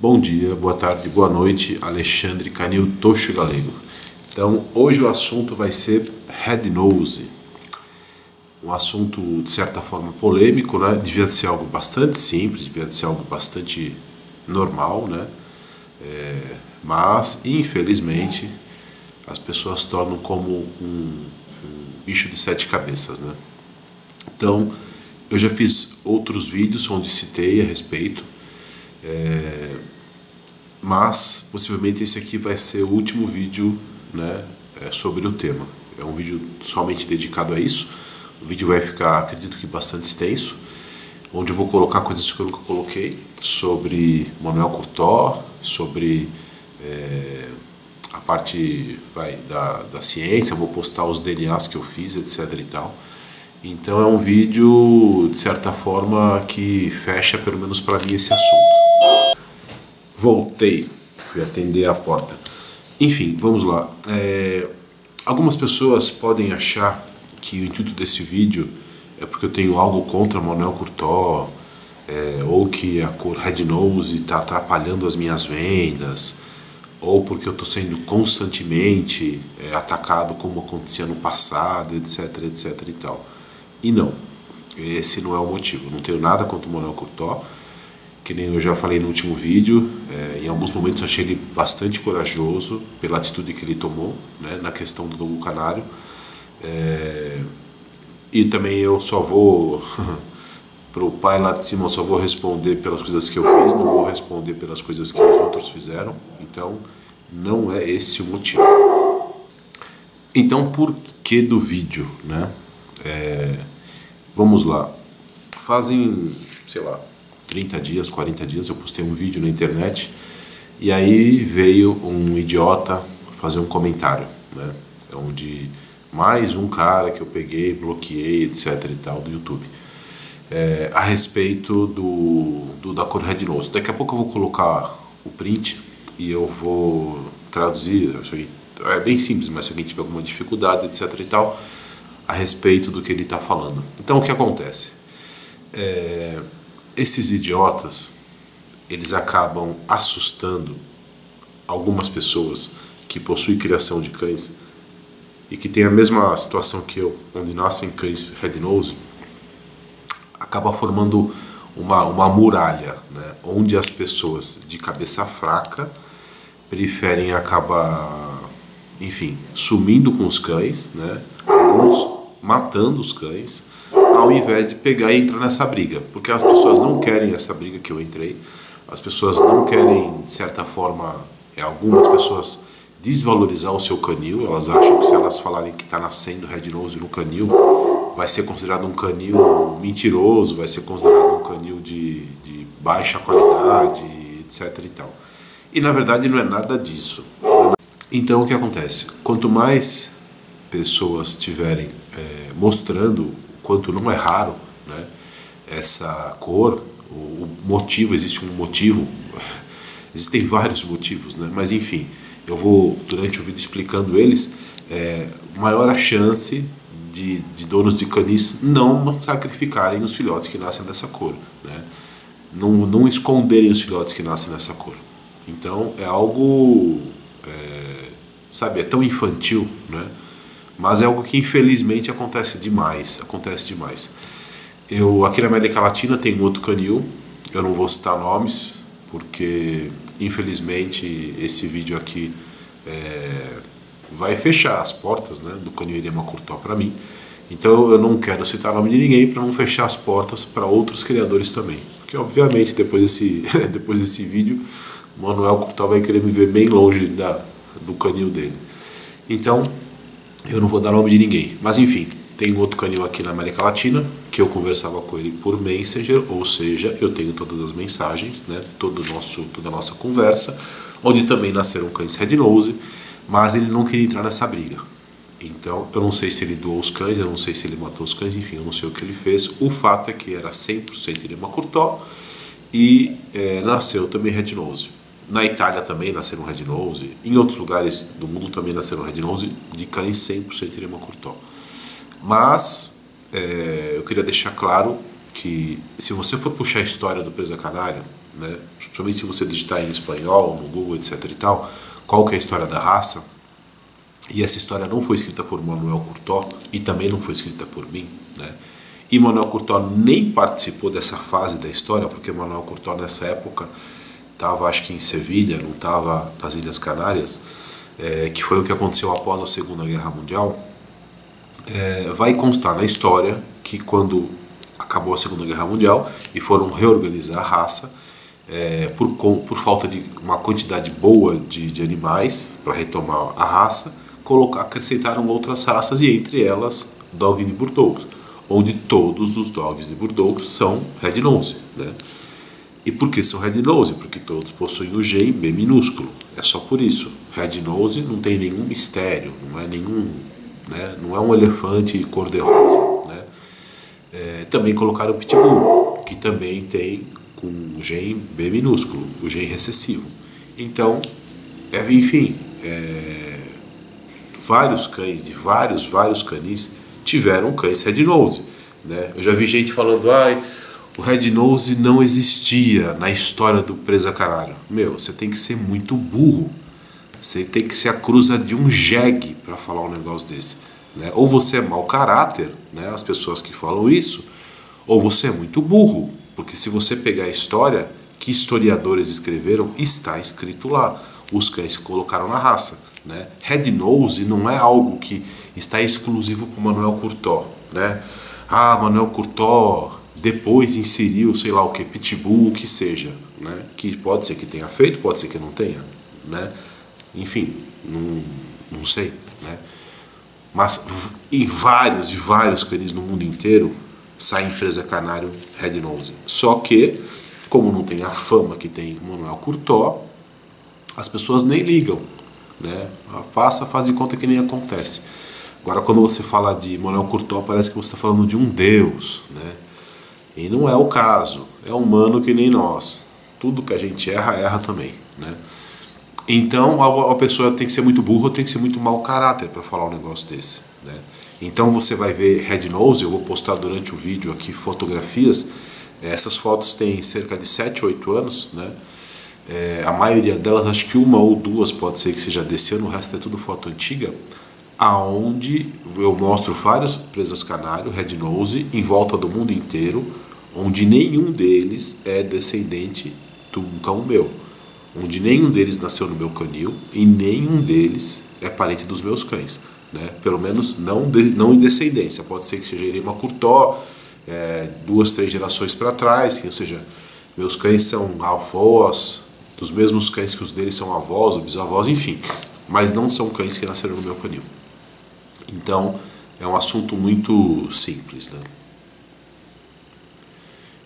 Bom dia, boa tarde, boa noite, Alexandre Canil Tocho Galego. Então, hoje o assunto vai ser Red Nose. Um assunto, de certa forma, polêmico, né? Devia ser algo bastante simples, devia ser algo bastante normal, né? Mas, infelizmente, as pessoas tornam como um bicho de sete cabeças, né? Então, eu já fiz outros vídeos onde citei a respeito, mas possivelmente esse aqui vai ser o último vídeo, né, sobre o tema. É um vídeo somente dedicado a isso. O vídeo vai ficar, acredito que, bastante extenso, onde eu vou colocar coisas que eu nunca coloquei sobre Manuel Curtó, sobre a parte da ciência. Vou postar os DNAs que eu fiz, etc e tal. Então é um vídeo, de certa forma, que fecha, pelo menos para mim, esse assunto. Voltei, fui atender a porta. Enfim, vamos lá. Algumas pessoas podem achar que o intuito desse vídeo é porque eu tenho algo contra Manuel Curtó, ou que a cor Red Nose está atrapalhando as minhas vendas, ou porque eu estou sendo constantemente atacado como acontecia no passado, etc, etc e tal. E não, esse não é o motivo. Eu não tenho nada contra o Manuel Curtó, que nem eu já falei no último vídeo. Em alguns momentos achei ele bastante corajoso pela atitude que ele tomou, né, na questão do Lobo Canário. E também eu só vou pro pai lá de cima, eu só vou responder pelas coisas que eu fiz, não vou responder pelas coisas que os outros fizeram. Então não é esse o motivo. Então, por que do vídeo, né? Vamos lá. Fazem, sei lá, 30 dias, 40 dias eu postei um vídeo na internet e aí veio um idiota fazer um comentário, né? Onde mais um cara que eu peguei, bloqueei, etc e tal, do YouTube, a respeito da cor Red Nose. Daqui a pouco eu vou colocar o print e eu vou traduzir. É bem simples, mas se alguém tiver alguma dificuldade, etc e tal, a respeito do que ele está falando. Então, o que acontece? Esses idiotas, eles acabam assustando algumas pessoas que possuem criação de cães e que têm a mesma situação que eu, onde nascem cães Red Nose. Acaba formando uma muralha, né, onde as pessoas de cabeça fraca preferem acabar, enfim, sumindo com os cães, né, alguns matando os cães, ao invés de pegar e entrar nessa briga. Porque as pessoas não querem essa briga que eu entrei, as pessoas não querem, de certa forma, algumas pessoas desvalorizar o seu canil. Elas acham que se elas falarem que está nascendo Red Nose no canil, vai ser considerado um canil mentiroso, vai ser considerado um canil de baixa qualidade, etc e tal. E na verdade não é nada disso. Então o que acontece? Quanto mais pessoas estiverem mostrando o quanto não é raro, né, essa cor, o motivo, existe um motivo, existem vários motivos, né, mas enfim, eu vou durante o vídeo explicando eles, maior a chance de donos de canis não sacrificarem os filhotes que nascem dessa cor, né, não esconderem os filhotes que nascem dessa cor. Então é algo, sabe, é tão infantil, né? Mas é algo que infelizmente acontece demais, Eu aqui na América Latina tenho outro canil, eu não vou citar nomes, porque infelizmente esse vídeo aqui vai fechar as portas, né, do canil Irema Curtó para mim. Então eu não quero citar o nome de ninguém para não fechar as portas para outros criadores também. Porque obviamente depois desse vídeo, o Manuel Curtó vai querer me ver bem longe do canil dele. Então eu não vou dar nome de ninguém, mas enfim, tem outro canil aqui na América Latina que eu conversava com ele por Messenger, ou seja, eu tenho todas as mensagens, né, toda a nossa conversa, onde também nasceram cães Red Nose, mas ele não queria entrar nessa briga. Então eu não sei se ele doou os cães, eu não sei se ele matou os cães, enfim, eu não sei o que ele fez. O fato é que era 100% Irema Curtó e nasceu também Red Nose. Na Itália também nasceram Red Nose, em outros lugares do mundo também nasceram Red Nose de cães 100% Irema Curtó. Mas eu queria deixar claro que se você for puxar a história do Presa Canário, né? Principalmente se você digitar em espanhol, no Google, etc e tal, qual que é a história da raça. E essa história não foi escrita por Manuel Curtó e também não foi escrita por mim, né? E Manuel Curtó nem participou dessa fase da história, porque Manuel Curtó nessa época estava, acho que em Sevilha, não estava nas Ilhas Canárias, que foi o que aconteceu após a Segunda Guerra Mundial. Vai constar na história que quando acabou a Segunda Guerra Mundial e foram reorganizar a raça, por falta de uma quantidade boa de animais para retomar a raça, acrescentaram outras raças, e entre elas Dog de Bordeaux, onde todos os Dogs de Bordeaux são Red Nose, né? E por que são Red Nose? Porque todos possuem o G em B minúsculo, é só por isso. Red Nose não tem nenhum mistério, não é nenhum, né? Não é um elefante cor-de-rosa, né? Também colocaram o Pitbull, que também tem com o G em B minúsculo, o G em recessivo. Então, enfim, vários cães de vários canis tiveram cães Red Nose, né? Eu já vi gente falando, o Red Nose não existia na história do presa canário. Meu, você tem que ser muito burro, você tem que ser a cruza de um jegue para falar um negócio desse, né? Ou você é mau caráter, né? As pessoas que falam isso, ou você é muito burro, porque se você pegar a história que historiadores escreveram, está escrito lá os cães que colocaram na raça, né? Red Nose não é algo que está exclusivo para o Manuel Curtó, né? Manuel Curtó depois inseriu, sei lá o que, Pitbull, o que seja, né? Que pode ser que tenha feito, pode ser que não tenha, né? Enfim, não sei, né? Mas em vários canis no mundo inteiro saem presa canário Red Nose. Só que, como não tem a fama que tem o Manuel Curtó, as pessoas nem ligam, né? Passa, faz de conta que nem acontece. Agora, quando você fala de Manuel Curtó, parece que você está falando de um deus, né? E não é o caso. É humano que nem nós. Tudo que a gente erra também, né? Então, a pessoa tem que ser muito burra, tem que ser muito mau caráter para falar um negócio desse, né? Então, você vai ver Red Nose, eu vou postar durante o vídeo aqui fotografias. Essas fotos têm cerca de 7, 8 anos, né? A maioria delas, acho que uma ou duas pode ser que seja desse ano, o resto é tudo foto antiga, aonde eu mostro várias presas canário, Red Nose, em volta do mundo inteiro, onde nenhum deles é descendente de um cão meu, onde nenhum deles nasceu no meu canil e nenhum deles é parente dos meus cães, né? Pelo menos não em descendência. Pode ser que seja Erema Curtó, 2, 3 gerações para trás, ou seja, meus cães são avós dos mesmos cães que os deles são avós ou bisavós, enfim, mas não são cães que nasceram no meu canil. Então, é um assunto muito simples, né?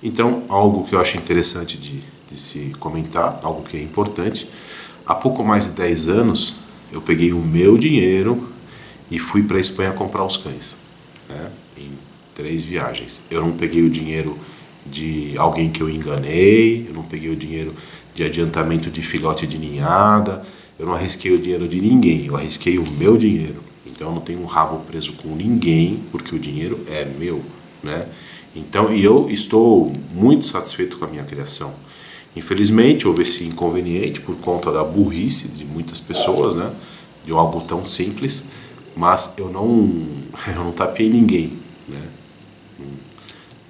Então, algo que eu acho interessante de se comentar, algo que é importante, há pouco mais de 10 anos, eu peguei o meu dinheiro e fui para a Espanha comprar os cães, né? Em 3 viagens. Eu não peguei o dinheiro de alguém que eu enganei, eu não peguei o dinheiro de adiantamento de filhote de ninhada, eu não arrisquei o dinheiro de ninguém, eu arrisquei o meu dinheiro. Então eu não tenho um rabo preso com ninguém, porque o dinheiro é meu, né? Então, e eu estou muito satisfeito com a minha criação. Infelizmente, houve esse inconveniente por conta da burrice de muitas pessoas, né? De algo tão simples, mas eu não tapeei ninguém, né?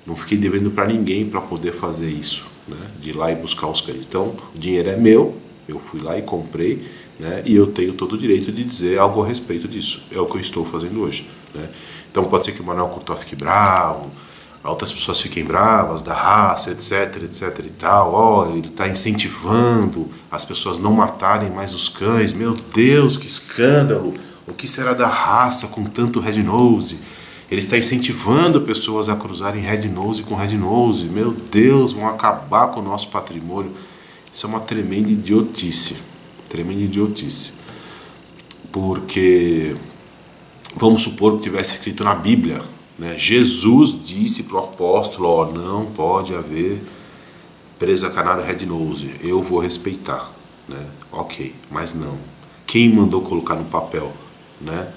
Não fiquei devendo para ninguém para poder fazer isso, né? De ir lá e buscar os cães. Então, o dinheiro é meu, eu fui lá e comprei, né? E eu tenho todo o direito de dizer algo a respeito disso. É o que eu estou fazendo hoje, né? Então, pode ser que o Manuel Curtó fique bravo, outras pessoas fiquem bravas da raça, etc e tal. Ele está incentivando as pessoas não matarem mais os cães. Meu Deus, que escândalo! O que será da raça com tanto Red Nose? Ele está incentivando pessoas a cruzarem Red Nose com Red Nose. Meu Deus, vão acabar com o nosso patrimônio. Isso é uma tremenda idiotice. Tremenda idiotice. Porque, vamos supor que tivesse escrito na Bíblia, né? Jesus disse para o apóstolo, não pode haver presa canário Red Nose. Eu vou respeitar, né? Ok, mas não. Quem mandou colocar no papel, né,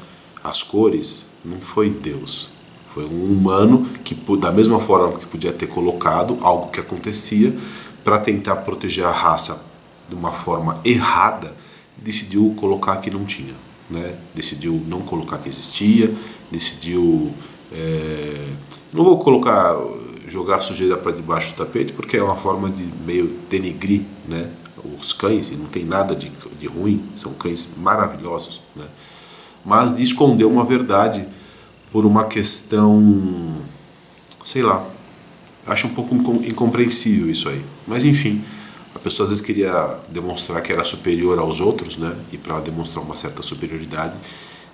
as cores não foi Deus. Foi um humano que, da mesma forma que podia ter colocado algo que acontecia, para tentar proteger a raça de uma forma errada, decidiu colocar que não tinha, né? Decidiu não colocar que existia, decidiu... não vou colocar, jogar sujeira para debaixo do tapete, porque é uma forma de meio denegrir, né, os cães, e não tem nada de ruim, são cães maravilhosos, né? Mas de esconder uma verdade por uma questão, sei lá, acho um pouco incompreensível isso aí. Mas enfim, a pessoa às vezes queria demonstrar que era superior aos outros, né? E para demonstrar uma certa superioridade,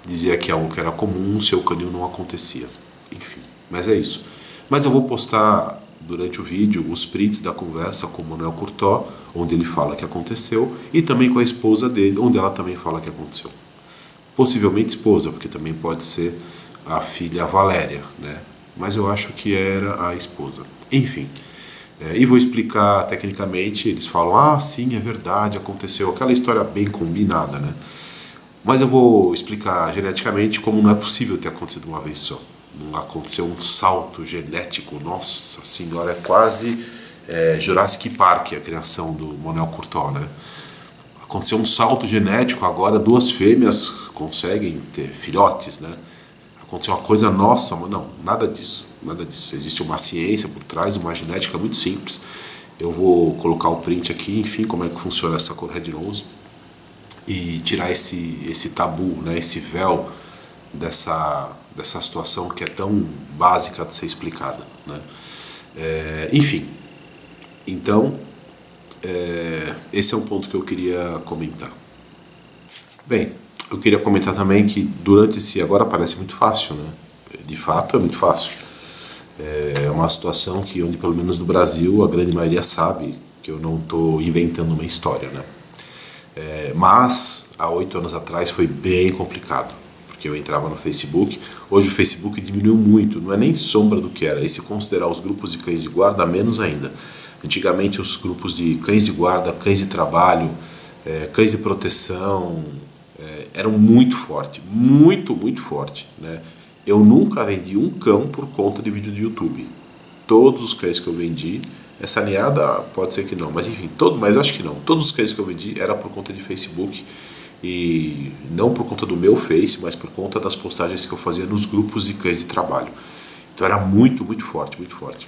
dizia que algo que era comum, seu canil não acontecia. Enfim, mas é isso. Mas eu vou postar durante o vídeo os prints da conversa com o Manuel Curtó, onde ele fala que aconteceu, e também com a esposa dele, onde ela também fala que aconteceu. Possivelmente esposa, porque também pode ser a filha Valéria, né? Mas eu acho que era a esposa. Enfim, e vou explicar tecnicamente. Eles falam, ah, sim, é verdade, aconteceu, aquela história bem combinada, né? Mas eu vou explicar geneticamente como não é possível ter acontecido uma vez só. Não aconteceu um salto genético, nossa senhora, é quase Jurassic Park, a criação do Manuel Curtó, né? Aconteceu um salto genético, agora 2 fêmeas conseguem ter filhotes, né? Aconteceu uma coisa nossa, mas não, nada disso, nada disso. Existe uma ciência por trás, uma genética muito simples. Eu vou colocar o print aqui, enfim, como é que funciona essa Red Nose, e tirar esse tabu, né, esse véu dessa situação que é tão básica de ser explicada, né? Enfim, então, esse é um ponto que eu queria comentar. Bem, eu queria comentar também que durante agora parece muito fácil, né? De fato é muito fácil. É uma situação que, onde pelo menos no Brasil, a grande maioria sabe que eu não estou inventando uma história, né? Mas há 8 anos atrás foi bem complicado, porque eu entrava no Facebook. Hoje o Facebook diminuiu muito, não é nem sombra do que era. E se considerar os grupos de cães de guarda, menos ainda. Antigamente os grupos de cães de guarda, cães de trabalho, cães de proteção, eram muito fortes, muito forte, né? Eu nunca vendi um cão por conta de vídeo de YouTube. Todos os cães que eu vendi, essa ninhada pode ser que não, mas enfim, mas acho que não. Todos os cães que eu vendi era por conta de Facebook, e não por conta do meu Face, mas por conta das postagens que eu fazia nos grupos de cães de trabalho. Então era muito forte, muito forte.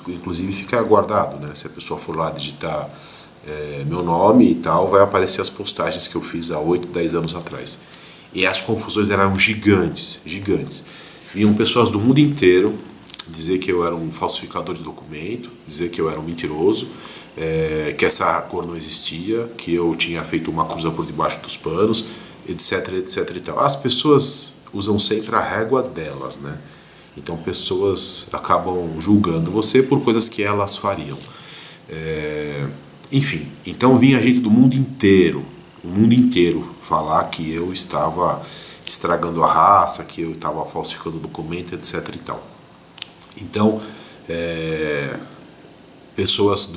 Inclusive fica guardado, né? Se a pessoa for lá digitar meu nome e tal, vai aparecer as postagens que eu fiz há 8, 10 anos atrás. E as confusões eram gigantes, gigantes. Vinham pessoas do mundo inteiro dizer que eu era um falsificador de documento, dizer que eu era um mentiroso, que essa cor não existia, que eu tinha feito uma cruza por debaixo dos panos, etc, etc e tal. As pessoas usam sempre a régua delas, né? Então pessoas acabam julgando você por coisas que elas fariam. Enfim, então vinha gente do mundo inteiro, o mundo inteiro, falar que eu estava estragando a raça, que eu estava falsificando documento, etc e tal. Então, pessoas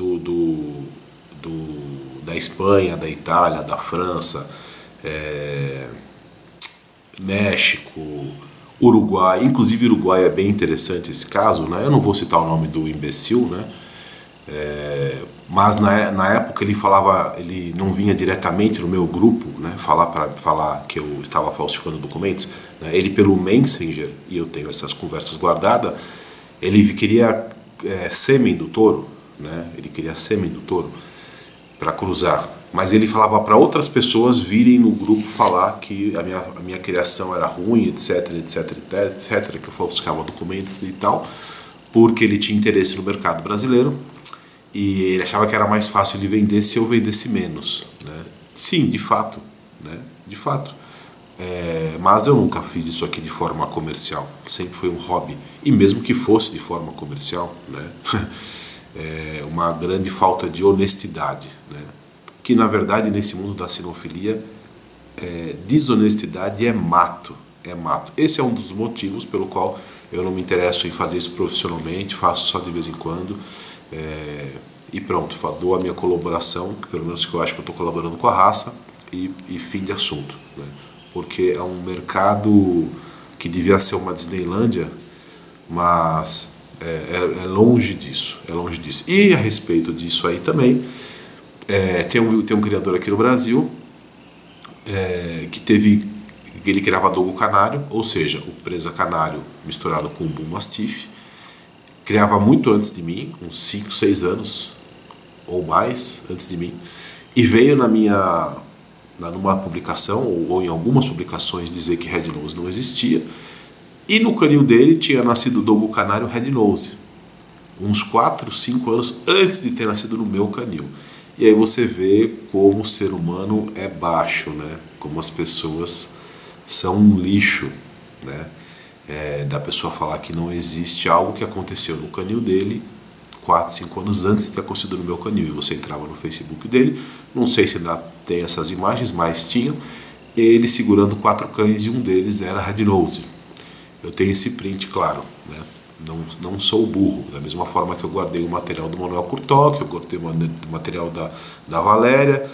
da Espanha, da Itália, da França, México, Uruguai, inclusive Uruguai é bem interessante esse caso, né? Eu não vou citar o nome do imbecil, né? Mas na época ele não vinha diretamente no meu grupo, né, falar que eu estava falsificando documentos, né? Ele pelo Messenger, e eu tenho essas conversas guardadas, ele queria sêmen do touro, né? Ele queria sêmen do touro para cruzar, mas ele falava para outras pessoas virem no grupo falar que a minha criação era ruim, etc, etc, etc, que eu falsificava documentos e tal, porque ele tinha interesse no mercado brasileiro. E ele achava que era mais fácil de vender se eu vendesse menos, né? Sim, de fato, né? De fato. Mas eu nunca fiz isso aqui de forma comercial. Sempre foi um hobby. E mesmo que fosse de forma comercial, né? Uma grande falta de honestidade, né? Que na verdade nesse mundo da sinofilia, desonestidade é mato. É mato. Esse é um dos motivos pelo qual eu não me interesso em fazer isso profissionalmente, faço só de vez em quando. E pronto, dou a minha colaboração, pelo menos que eu acho que eu estou colaborando com a raça, e fim de assunto, né? Porque é um mercado que devia ser uma Disneylândia, mas É longe disso, é longe disso. E a respeito disso aí também, tem um criador aqui no Brasil ele criava dogo canário, ou seja, o presa canário misturado com o bull mastiff. Criava muito antes de mim, uns 5, 6 anos ou mais antes de mim, e veio numa publicação ou em algumas publicações dizer que Red Nose não existia, e no canil dele tinha nascido o dogo canário Red Nose, uns 4, 5 anos antes de ter nascido no meu canil. E aí você vê como o ser humano é baixo, né? Como as pessoas são um lixo, né? Da pessoa falar que não existe algo que aconteceu no canil dele 4, 5 anos antes de ter acontecido no meu canil. E você entrava no Facebook dele, não sei se ainda tem essas imagens, mas tinham, ele segurando 4 cães e um deles era Red Nose. Eu tenho esse print, claro, né? Não sou burro, da mesma forma que eu guardei o material do Manuel Curtó, que eu guardei o material da Valéria,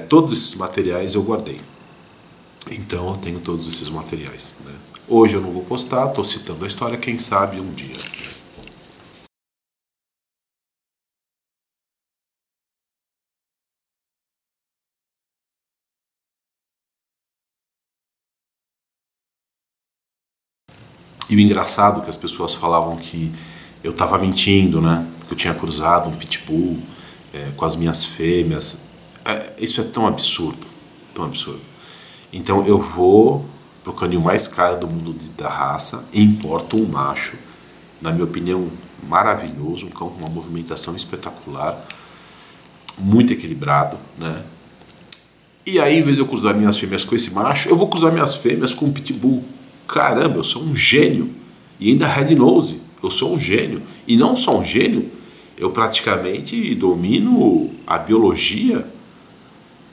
todos esses materiais eu guardei. Então eu tenho todos esses materiais, né? Hoje eu não vou postar, estou citando a história, quem sabe um dia. E o engraçado é que as pessoas falavam que eu estava mentindo, né? Que eu tinha cruzado um pitbull com as minhas fêmeas. Isso é tão absurdo, tão absurdo. Então eu vou pro canil mais caro do mundo da raça, importo um macho, na minha opinião, maravilhoso, um cão com uma movimentação espetacular, muito equilibrado, né? E aí, em vez de eu cruzar minhas fêmeas com esse macho, eu vou cruzar minhas fêmeas com um pitbull. Caramba, eu sou um gênio. E ainda Red Nose, eu sou um gênio. E não só um gênio, eu praticamente domino a biologia,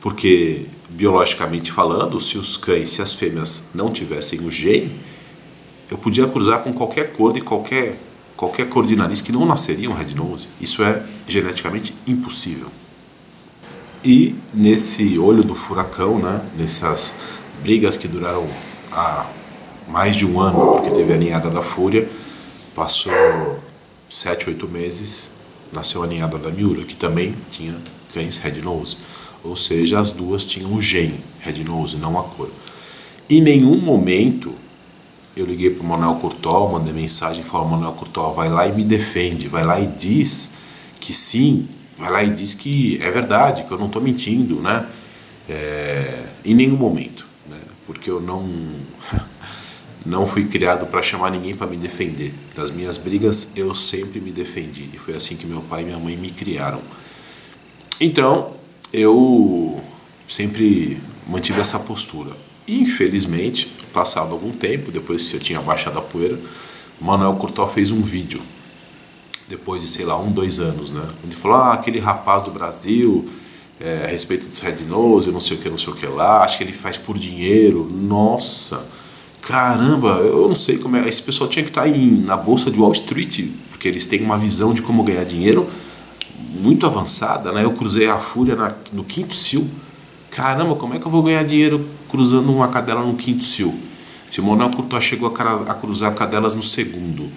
porque, biologicamente falando, se os cães, se as fêmeas não tivessem o gene, eu podia cruzar com qualquer cor de qualquer cor de nariz que não nasceria um Red Nose. Isso é geneticamente impossível. E nesse olho do furacão, né, nessas brigas que duraram há mais de um ano, porque teve a ninhada da Fúria, passou 7, 8 meses, nasceu a ninhada da Miura, que também tinha cães Red Nose. Ou seja, as duas tinham o gene Red Nose, não a cor. Em nenhum momento eu liguei para o Manuel Curtó, mandei mensagem e falei: Manuel Curtó, vai lá e me defende, vai lá e diz que sim, vai lá e diz que é verdade, que eu não estou mentindo, né? Em nenhum momento, né? Porque eu não fui criado para chamar ninguém para me defender. Das minhas brigas eu sempre me defendi, e foi assim que meu pai e minha mãe me criaram. Então eu sempre mantive essa postura. Infelizmente, passado algum tempo, depois que eu tinha baixado a poeira, o Manuel Curtó fez um vídeo, depois de, sei lá, 1, 2 anos, né? Ele falou: aquele rapaz do Brasil, a respeito dos Red Nose, não sei o que lá, acho que ele faz por dinheiro. Nossa, caramba, eu não sei como é. Esse pessoal tinha que estar na bolsa de Wall Street, porque eles têm uma visão de como ganhar dinheiro muito avançada, né? Eu cruzei a Fúria no quinto cio. Caramba, como é que eu vou ganhar dinheiro cruzando uma cadela no quinto cio? Se o Manuel Curtó chegou a cruzar cadelas no segundo.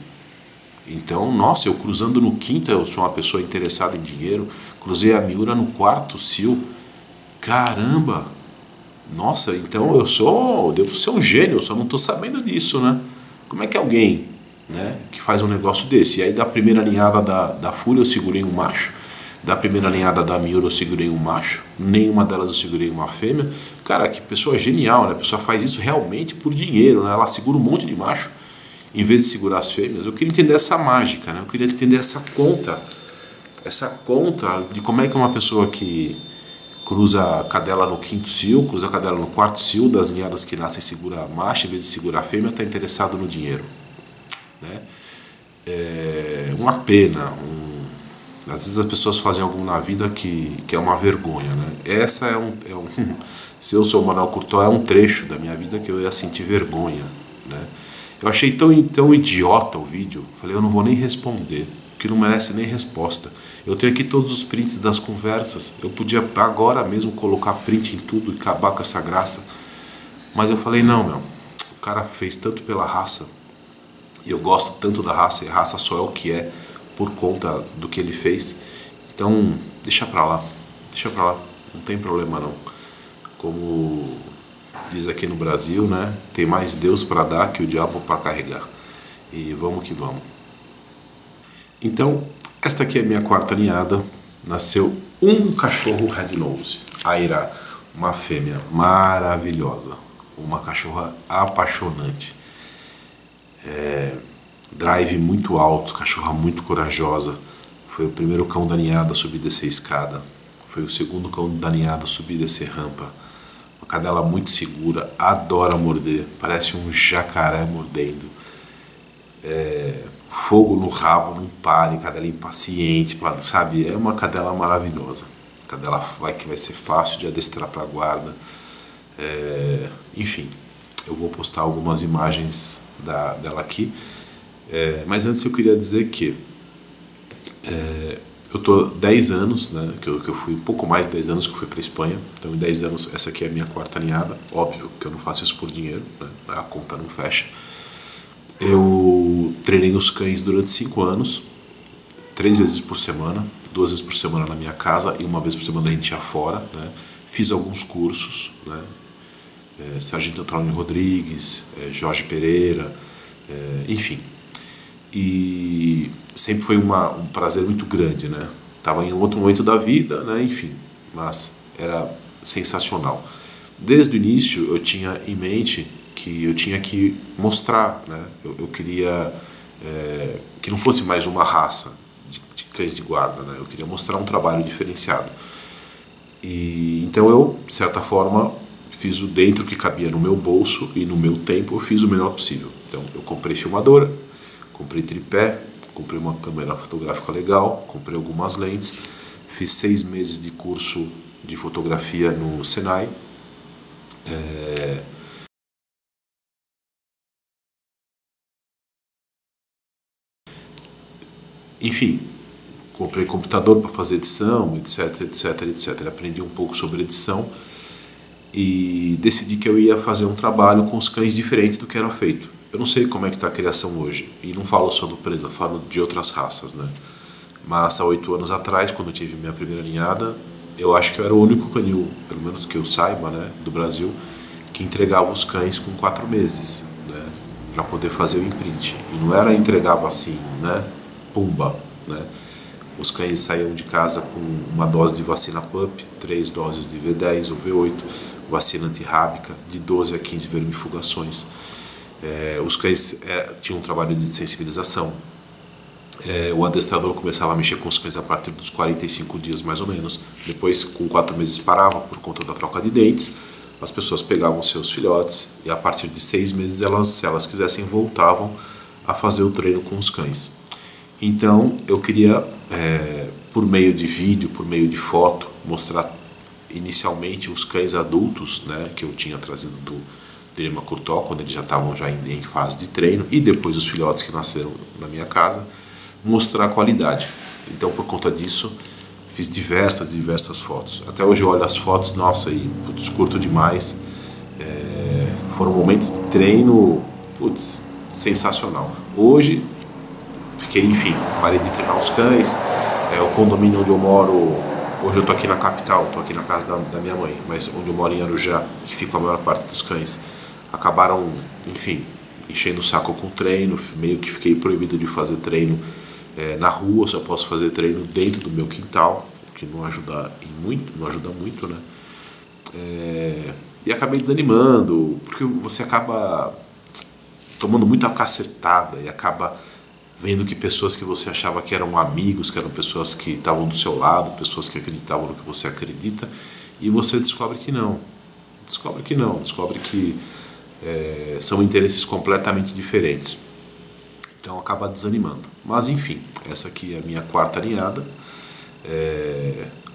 Então, nossa, eu cruzando no quinto, eu sou uma pessoa interessada em dinheiro. Cruzei a Miura no quarto cio. Caramba! Nossa, então eu devo ser um gênio, eu só não estou sabendo disso, né? Como é que alguém, né, que faz um negócio desse? E aí da primeira ninhada da Fúria eu segurei um macho, da primeira ninhada da Miura eu segurei um macho, nenhuma delas eu segurei uma fêmea. Cara, que pessoa genial, né? A pessoa faz isso realmente por dinheiro, né? Ela segura um monte de macho em vez de segurar as fêmeas. Eu queria entender essa mágica, né? Eu queria entender essa conta de como é que uma pessoa que cruza a cadela no quinto cio, cruza a cadela no quarto cio, das ninhadas que nascem segura a macho em vez de segurar a fêmea, está interessado no dinheiro, né? É uma pena. Às vezes as pessoas fazem algo na vida que é uma vergonha, né? Essa se eu sou o Manuel Curtó, é um trecho da minha vida que eu ia sentir vergonha, né? Eu achei tão idiota o vídeo, falei: eu não vou nem responder, porque não merece nem resposta. Eu tenho aqui todos os prints das conversas, eu podia agora mesmo colocar print em tudo e acabar com essa graça, mas eu falei: não, meu, o cara fez tanto pela raça, E eu gosto tanto da raça, e a raça só é o que é por conta do que ele fez. Então, deixa pra lá, não tem problema não. Como diz aqui no Brasil, né? Tem mais Deus para dar que o diabo para carregar. E vamos que vamos. Então, esta aqui é a minha quarta ninhada. Nasceu um cachorro Red Nose, Aira, uma fêmea maravilhosa, uma cachorra apaixonante. Drive muito alto, cachorra muito corajosa. Foi o primeiro cão da ninhada a subir e descer escada. Foi o segundo cão da ninhada a subir e descer rampa. Uma cadela muito segura, adora morder, parece um jacaré mordendo. Fogo no rabo, não pare, cadela impaciente, sabe? É uma cadela maravilhosa. Cadela que vai ser fácil de adestrar para a guarda. Enfim, eu vou postar algumas imagens dela aqui. Mas antes eu queria dizer que eu tô 10 anos, né, que eu fui um pouco mais de 10 anos que eu fui para Espanha. Então em 10 anos essa aqui é a minha quarta ninhada. Óbvio que eu não faço isso por dinheiro, né, a conta não fecha. Eu treinei os cães durante 5 anos, 3 vezes por semana, 2 vezes por semana na minha casa e 1 vez por semana a gente ia fora, né. Fiz alguns cursos, né, Sargento Antônio Rodrigues, Jorge Pereira, enfim. E sempre foi um prazer muito grande, né? Estava em outro momento da vida, né? Enfim, mas era sensacional. Desde o início eu tinha em mente que eu tinha que mostrar, né? Eu queria que não fosse mais uma raça de cães de guarda, né? Eu queria mostrar um trabalho diferenciado. E então eu, de certa forma, fiz o dentro que cabia no meu bolso e no meu tempo eu fiz o melhor possível. Então eu comprei filmadora, comprei tripé, comprei uma câmera fotográfica legal, comprei algumas lentes, fiz 6 meses de curso de fotografia no Senai. Enfim, comprei computador para fazer edição, etc, etc, etc. Aprendi um pouco sobre edição e decidi que eu ia fazer um trabalho com os cães diferente do que era feito. Eu não sei como é que está a criação hoje, e não falo só do presa, falo de outras raças, né? Mas há 8 anos atrás, quando eu tive minha primeira ninhada, eu acho que eu era o único canil, pelo menos que eu saiba, né, do Brasil, que entregava os cães com 4 meses, né, para poder fazer o imprint. E não era entregava assim, né, pumba, né? Os cães saíam de casa com uma dose de vacina PUP, 3 doses de V10 ou V8, vacina antirrábica, de 12 a 15 vermifugações. Os cães tinham um trabalho de sensibilização. O adestrador começava a mexer com os cães a partir dos 45 dias mais ou menos. Depois, com 4 meses, parava por conta da troca de dentes. As pessoas pegavam seus filhotes e a partir de 6 meses, se elas quisessem, voltavam a fazer o treino com os cães. Então eu queria, por meio de vídeo, por meio de foto, mostrar inicialmente os cães adultos, né, que eu tinha trazido do Lima Curtó, quando eles já estavam em fase de treino, e depois os filhotes que nasceram na minha casa, mostrar a qualidade. Então, por conta disso, fiz diversas fotos. Até hoje eu olho as fotos, nossa, e putz, curto demais. Foram momentos de treino, putz, sensacional. Hoje, enfim, parei de treinar os cães. O condomínio onde eu moro, hoje eu tô aqui na capital, tô aqui na casa da minha mãe, mas onde eu moro em Arujá, que fica a maior parte dos cães, acabaram, enfim, enchendo o saco com o treino, meio que fiquei proibido de fazer treino na rua, só posso fazer treino dentro do meu quintal, que não ajuda muito, né? E acabei desanimando, porque você acaba tomando muita cacetada e acaba vendo que pessoas que você achava que eram amigos, que eram pessoas que estavam do seu lado, pessoas que acreditavam no que você acredita, e você descobre que não. Descobre que são interesses completamente diferentes. Então acaba desanimando. Mas enfim, essa aqui é a minha quarta ninhada.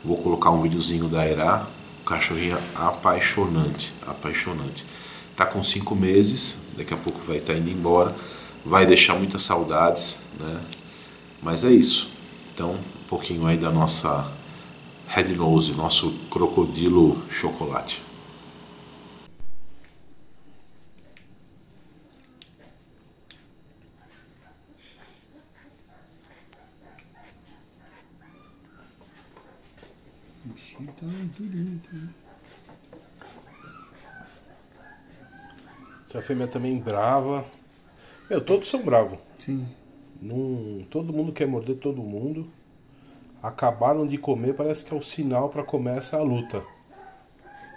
Vou colocar um videozinho da Aira, cachorrinha apaixonante. Tá com 5 meses, daqui a pouco vai estar indo embora. Vai deixar muitas saudades, né? Mas é isso. Então, um pouquinho aí da nossa Red Nose, nosso crocodilo chocolate. O bichinho tá durinho aqui. Essa fêmea também brava. Meu, todos são bravos. Sim. Todo mundo quer morder todo mundo. Acabaram de comer, parece que é o sinal para começar a luta.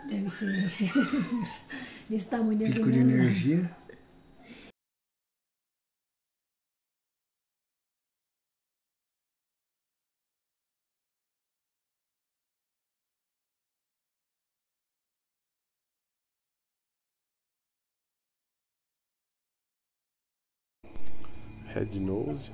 Deve ser. Desse tamanho deve ser Pico de mesmo. energia. Red Nose.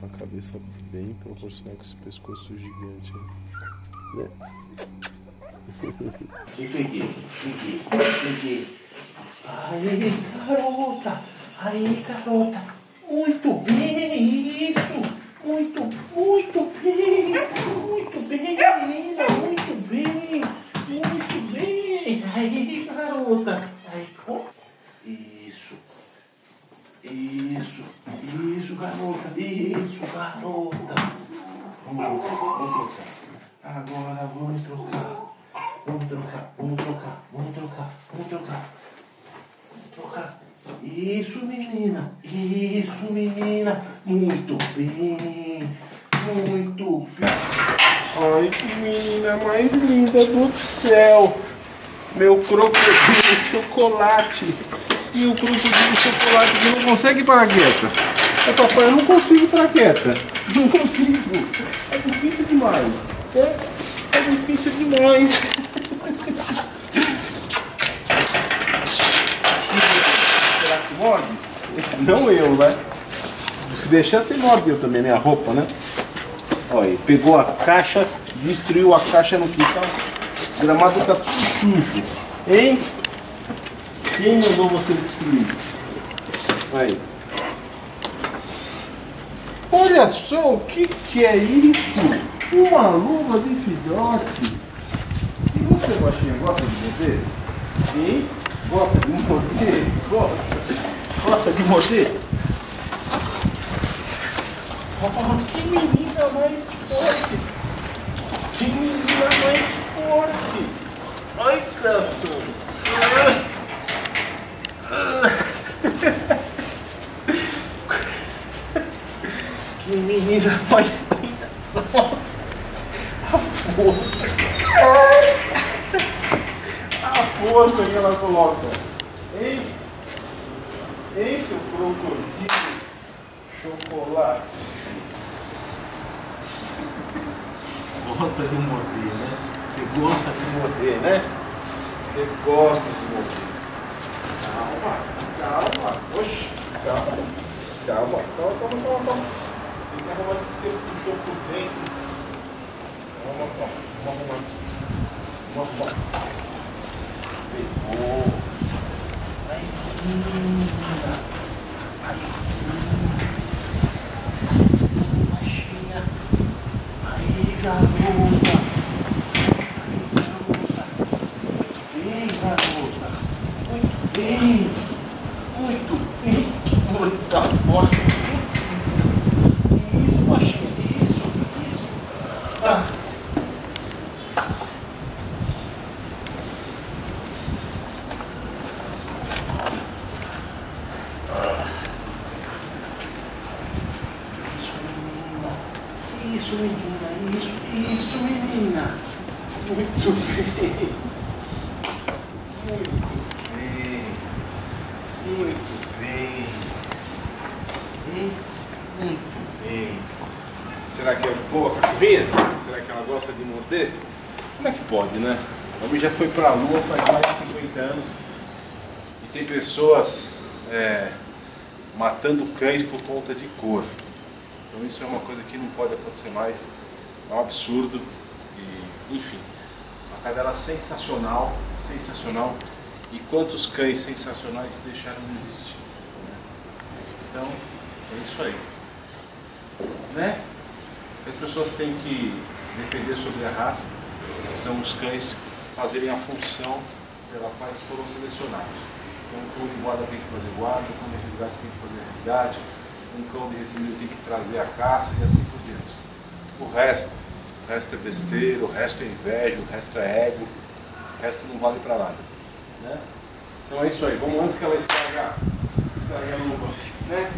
Uma cabeça bem proporcional com esse pescoço gigante, né? Fica aqui. Aí, garota. Aí, garota. Muito bem, isso. Muito bem. Muito bem, menina. Muito bem. Aí, garota. Aí, ó. Isso, garota. Vamos trocar. Agora vamos trocar. Vamos trocar. Isso, menina. Muito bem. Ai, que menina mais linda do céu. Meu crocodilo chocolate. E o crocodilo chocolate que não consegue parar quieta. Papai, eu não consigo parar quieta. Não consigo. É difícil demais. É difícil demais. Será que morde? Não eu, né? Se deixar, você morde eu também, minha roupa, né? Olha, ele pegou a caixa, destruiu a caixa no quintal. O gramado tá tudo sujo. Hein? Quem mandou você destruir? Aí. Olha só o que é isso? Uma luva de filhote. E você, baixinha, gosta de morder? Hein? Gosta de morder? Gosta de morder? Oh, que menina mais forte! Que menina mais forte! Ai, caçamba! Que menina mais linda! Nossa! A força! A força que ela coloca! Hein? Hein, seu crocodilo chocolate? Gosta de morder, né? Você gosta de morder, né? Você gosta de morder. Calma. Oxi, calma. Tem que arrumar que você puxou por dentro. Vamos arrumar. Pegou. Aí sim, baixinha. Aí, garota. Bem, garota. Muito bem. Muita força. Isso, baixinha. Isso. Ah. Isso, menina. Muito bem. Será que é boa cachorrinha? Será que ela gosta de morder? Como é que pode, né? O homem já foi pra lua faz mais de 50 anos. E tem pessoas matando cães por conta de cor. Então isso é uma coisa que não pode acontecer mais. É um absurdo. E, enfim, uma cadela sensacional. E quantos cães sensacionais deixaram de existir, né? Então, é isso aí. Né? as pessoas têm que defender sobre a raça, que são os cães fazerem a função pela qual eles foram selecionados. Então, um cão de guarda tem que fazer guarda, um cão de resgate tem que fazer resgate, um cão de recolhimento tem que trazer a caça e assim por diante. O resto é besteira, o resto é inveja, o resto é ego, o resto não vale para nada. Né? Então é isso aí, vamos antes que ela estrague a luva, né?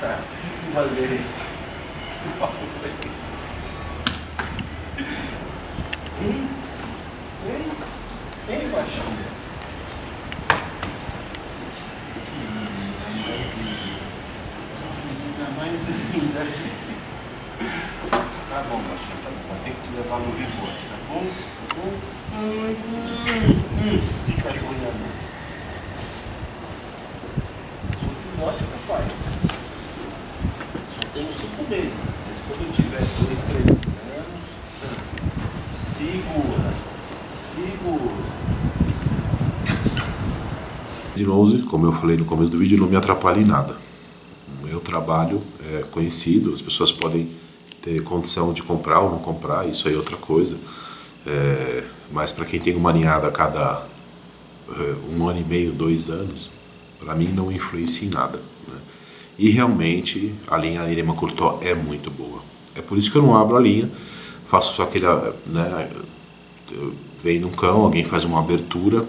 Tá, que valência. Vem, baixinho. Mais linda. Tá bom, baixinho, tá bom. Vai ter que te levar no rigor, tá bom? Tá bom? Que cachorrinho amor. Sou filhote, papai. Só tenho 5 meses. Mas quando eu tiver 2, 3 anos, segura. De novo, como eu falei no começo do vídeo, não me atrapalha em nada. O meu trabalho é conhecido, as pessoas podem ter condição de comprar ou não comprar, isso aí é outra coisa. Mas para quem tem uma ninhada a cada 1 ano e meio, 2 anos, para mim não influencia em nada. Né? E realmente a linha Irema Courtois é muito boa. É por isso que eu não abro a linha, faço só aquele... Né, vem num cão, alguém faz uma abertura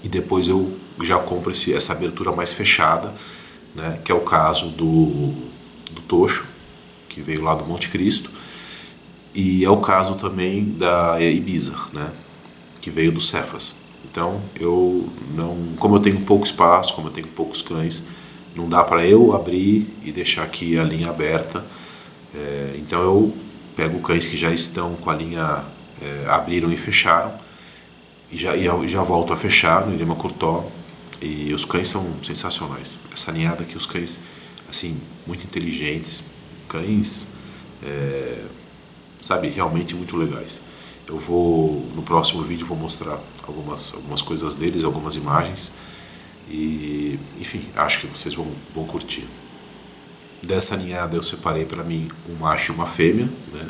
e depois eu já compro essa abertura mais fechada, né, que é o caso do Tocho, que veio lá do Monte Cristo, e é o caso também da Ibiza, né, que veio do Cefas. Então, como eu tenho pouco espaço, como eu tenho poucos cães, não dá para eu abrir e deixar aqui a linha aberta. Então eu pego cães que já estão com a linha, abriram e fecharam, e já volto a fechar no Irema Courtois. E os cães são sensacionais. Essa ninhada aqui, os cães, assim, muito inteligentes, cães, sabe, realmente muito legais. Eu vou, no próximo vídeo, vou mostrar algumas coisas deles, algumas imagens. E, enfim, acho que vocês vão curtir. Dessa ninhada eu separei para mim um macho e uma fêmea, né?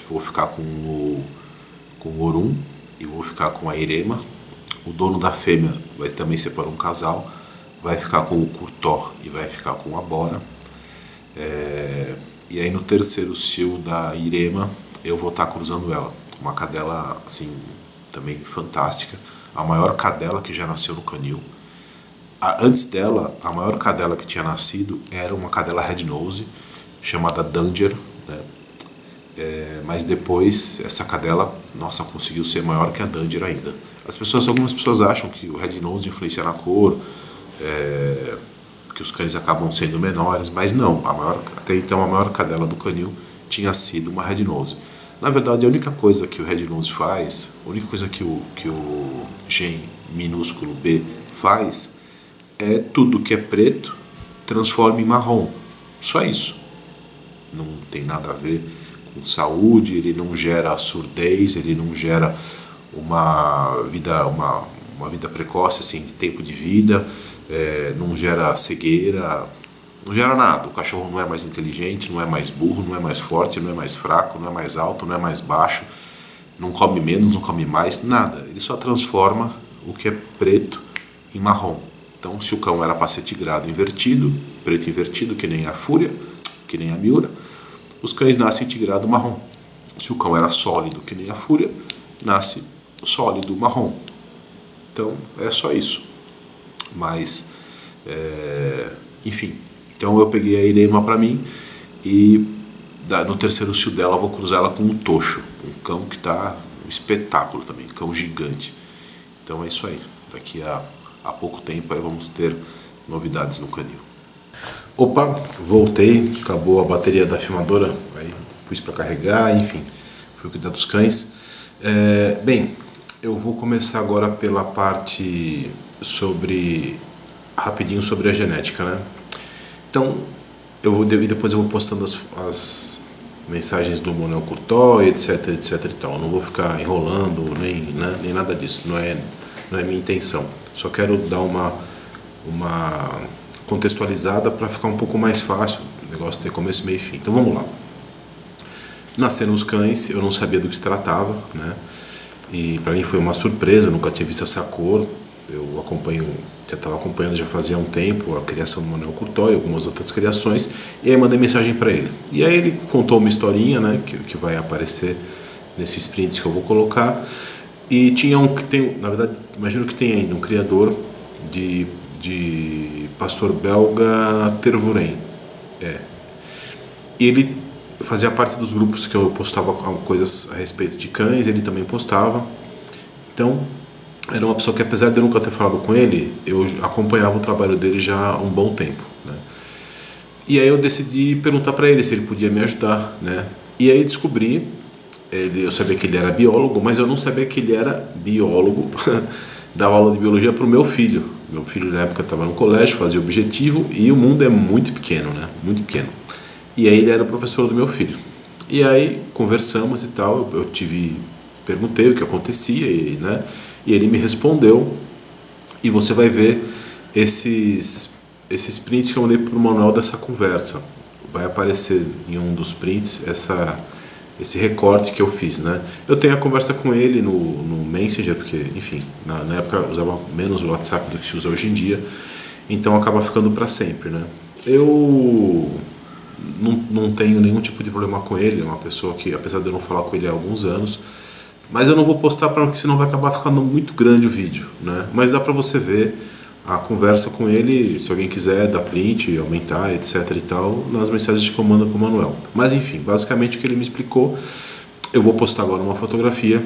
Vou ficar com o Orum e vou ficar com a Irema. O dono da fêmea também separou um casal, vai ficar com o Courtois e vai ficar com a Bora. E aí no terceiro cio da Irema eu vou estar cruzando ela. Uma cadela assim, também fantástica, a maior cadela que já nasceu no canil. Antes dela, a maior cadela que tinha nascido era uma cadela Red Nose, chamada Danger, né? Mas depois essa cadela, nossa, conseguiu ser maior que a Danger ainda. Algumas pessoas acham que o Red Nose influencia na cor, que os cães acabam sendo menores, mas não, até então a maior cadela do canil tinha sido uma Red Nose. Na verdade, a única coisa que o Red Nose faz, a única coisa que o gen minúsculo B faz, é tudo que é preto transforma em marrom. Só isso. Não tem nada a ver com saúde, ele não gera surdez, ele não gera uma vida precoce, assim, de tempo de vida, não gera cegueira, não gera nada. O cachorro não é mais inteligente, não é mais burro, não é mais forte, não é mais fraco, não é mais alto, não é mais baixo, não come menos, não come mais, nada. Ele só transforma o que é preto em marrom. Então, se o cão era para ser tigrado invertido, preto invertido, que nem a Fúria, que nem a Miura, os cães nascem tigrado marrom. Se o cão era sólido, que nem a Fúria, nasce sólido marrom. Então, é só isso. Mas, enfim. Então, eu peguei a Irema para mim e no terceiro cio dela eu vou cruzar ela com o Tocho, um cão que está um espetáculo também, um cão gigante. Então, é isso aí. Daqui a pouco tempo aí vamos ter novidades no canil. Opa, voltei, acabou a bateria da filmadora, aí pus para carregar, enfim, fui cuidar dos cães. Bem, eu vou começar agora pela parte rapidinho sobre a genética, né? Então, depois eu vou postando as mensagens do Manuel Courtois, etc, etc e tal. Eu não vou ficar enrolando nem nada disso, não é não é minha intenção. Só quero dar uma contextualizada para ficar um pouco mais fácil, o negócio ter começo, meio e fim. Então vamos lá. Nasceram os cães, eu não sabia do que se tratava, né? E para mim foi uma surpresa, eu nunca tinha visto essa cor. Eu já estava acompanhando já fazia um tempo a criação do Manuel Curtó e algumas outras criações, e aí mandei mensagem para ele. E aí ele contou uma historinha, né, que vai aparecer nesses prints que eu vou colocar. E tinha um que tem, na verdade, imagino que tem ainda um criador de pastor belga Tervuren. Ele fazia parte dos grupos que eu postava coisas a respeito de cães, ele também postava. Então, era uma pessoa que, apesar de eu nunca ter falado com ele, eu acompanhava o trabalho dele já há um bom tempo, né? E aí eu decidi perguntar para ele se ele podia me ajudar, né? E aí descobri, eu sabia que ele era biólogo, mas eu não sabia que ele era biólogo. Dava aula de biologia para o meu filho. Meu filho na época estava no colégio, fazia objetivo, e o mundo é muito pequeno, né? Muito pequeno. E aí ele era o professor do meu filho. E aí conversamos e tal, perguntei o que acontecia, né? E ele me respondeu, e você vai ver esses prints que eu mandei para o Manuel dessa conversa. Vai aparecer em um dos prints esse recorte que eu fiz, né? Eu tenho a conversa com ele no Messenger, porque, enfim, na época eu usava menos o WhatsApp do que se usa hoje em dia, então acaba ficando para sempre, né? Eu não tenho nenhum tipo de problema com ele, é uma pessoa que, apesar de eu não falar com ele há alguns anos, mas eu não vou postar porque senão vai acabar ficando muito grande o vídeo, né? Mas dá para você ver a conversa com ele, se alguém quiser dar print, aumentar, etc e tal, nas mensagens que eu mando para o Manuel. Mas enfim, basicamente o que ele me explicou, eu vou postar agora uma fotografia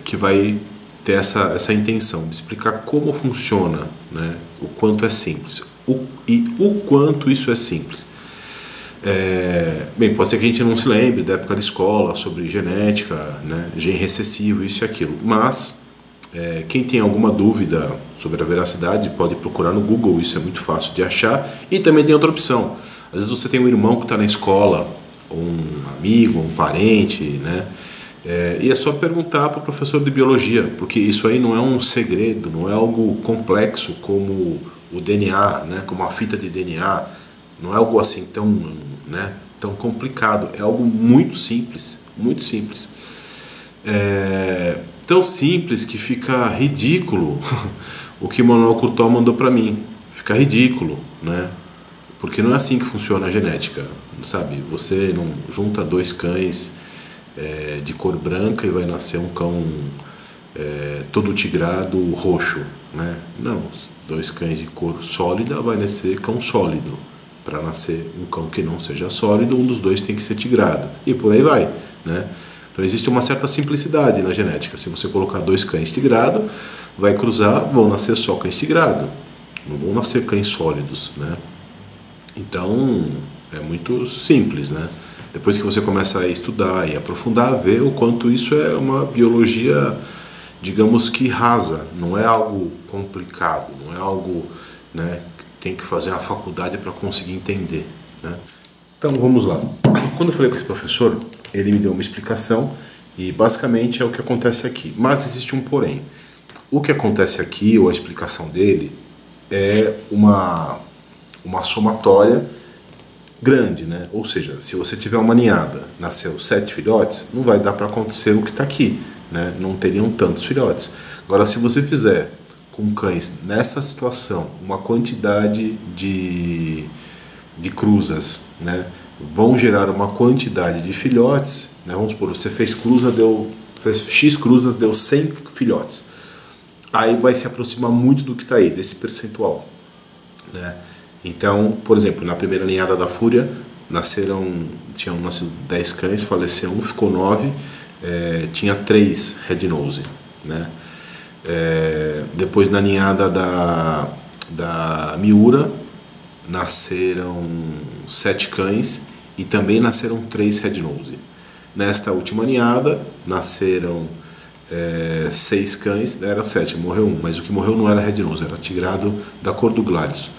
que vai ter essa intenção de explicar como funciona, né? O quanto é simples, o quanto isso é simples. Bem, pode ser que a gente não se lembre da época de escola, sobre genética, né, gene recessivo, isso e aquilo, mas quem tem alguma dúvida sobre a veracidade pode procurar no Google, isso é muito fácil de achar. E também tem outra opção, às vezes você tem um irmão que está na escola, ou um amigo, um parente, né, e é só perguntar para o professor de biologia, porque isso aí não é um segredo, não é algo complexo como o DNA, né, como a fita de DNA, não é algo assim tão complicado, é algo muito simples, muito simples. Tão simples que fica ridículo o que o Manuel Curtó mandou para mim, fica ridículo, né? Porque não é assim que funciona a genética, sabe? Você não junta dois cães de cor branca e vai nascer um cão todo tigrado roxo, né? Não, dois cães de cor sólida vai nascer cão sólido. Para nascer um cão que não seja sólido, um dos dois tem que ser tigrado. E por aí vai, né? Então existe uma certa simplicidade na genética. Se você colocar dois cães tigrados, vai cruzar, vão nascer só cães tigrados. Não vão nascer cães sólidos, né? Então é muito simples, né? Depois que você começa a estudar e aprofundar, ver o quanto isso é uma biologia, digamos que rasa. Não é algo complicado, não é algo, né, tem que fazer a faculdade para conseguir entender, né? Então vamos lá. Quando eu falei com esse professor, ele me deu uma explicação e basicamente é o que acontece aqui. Mas existe um porém. O que acontece aqui, ou a explicação dele, é uma somatória grande, né? Ou seja, se você tiver uma ninhada, nasceu 7 filhotes, não vai dar para acontecer o que está aqui, né? Não teriam tantos filhotes. Agora, se você fizer com cães nessa situação, uma quantidade de cruzas, né, vão gerar uma quantidade de filhotes, né, vamos supor, você fez X cruzas, deu 100 filhotes, aí vai se aproximar muito do que está aí, desse percentual, né? Então, por exemplo, na primeira ninhada da Fúria, tinham nascido 10 cães, faleceu um, ficou 9, tinha 3 Red Nose, né? Depois na ninhada da Miura nasceram 7 cães e também nasceram 3 Red Nose. Nesta última ninhada nasceram 6 cães, eram 7, morreu um, mas o que morreu não era Red Nose, era tigrado da cor do Gladius.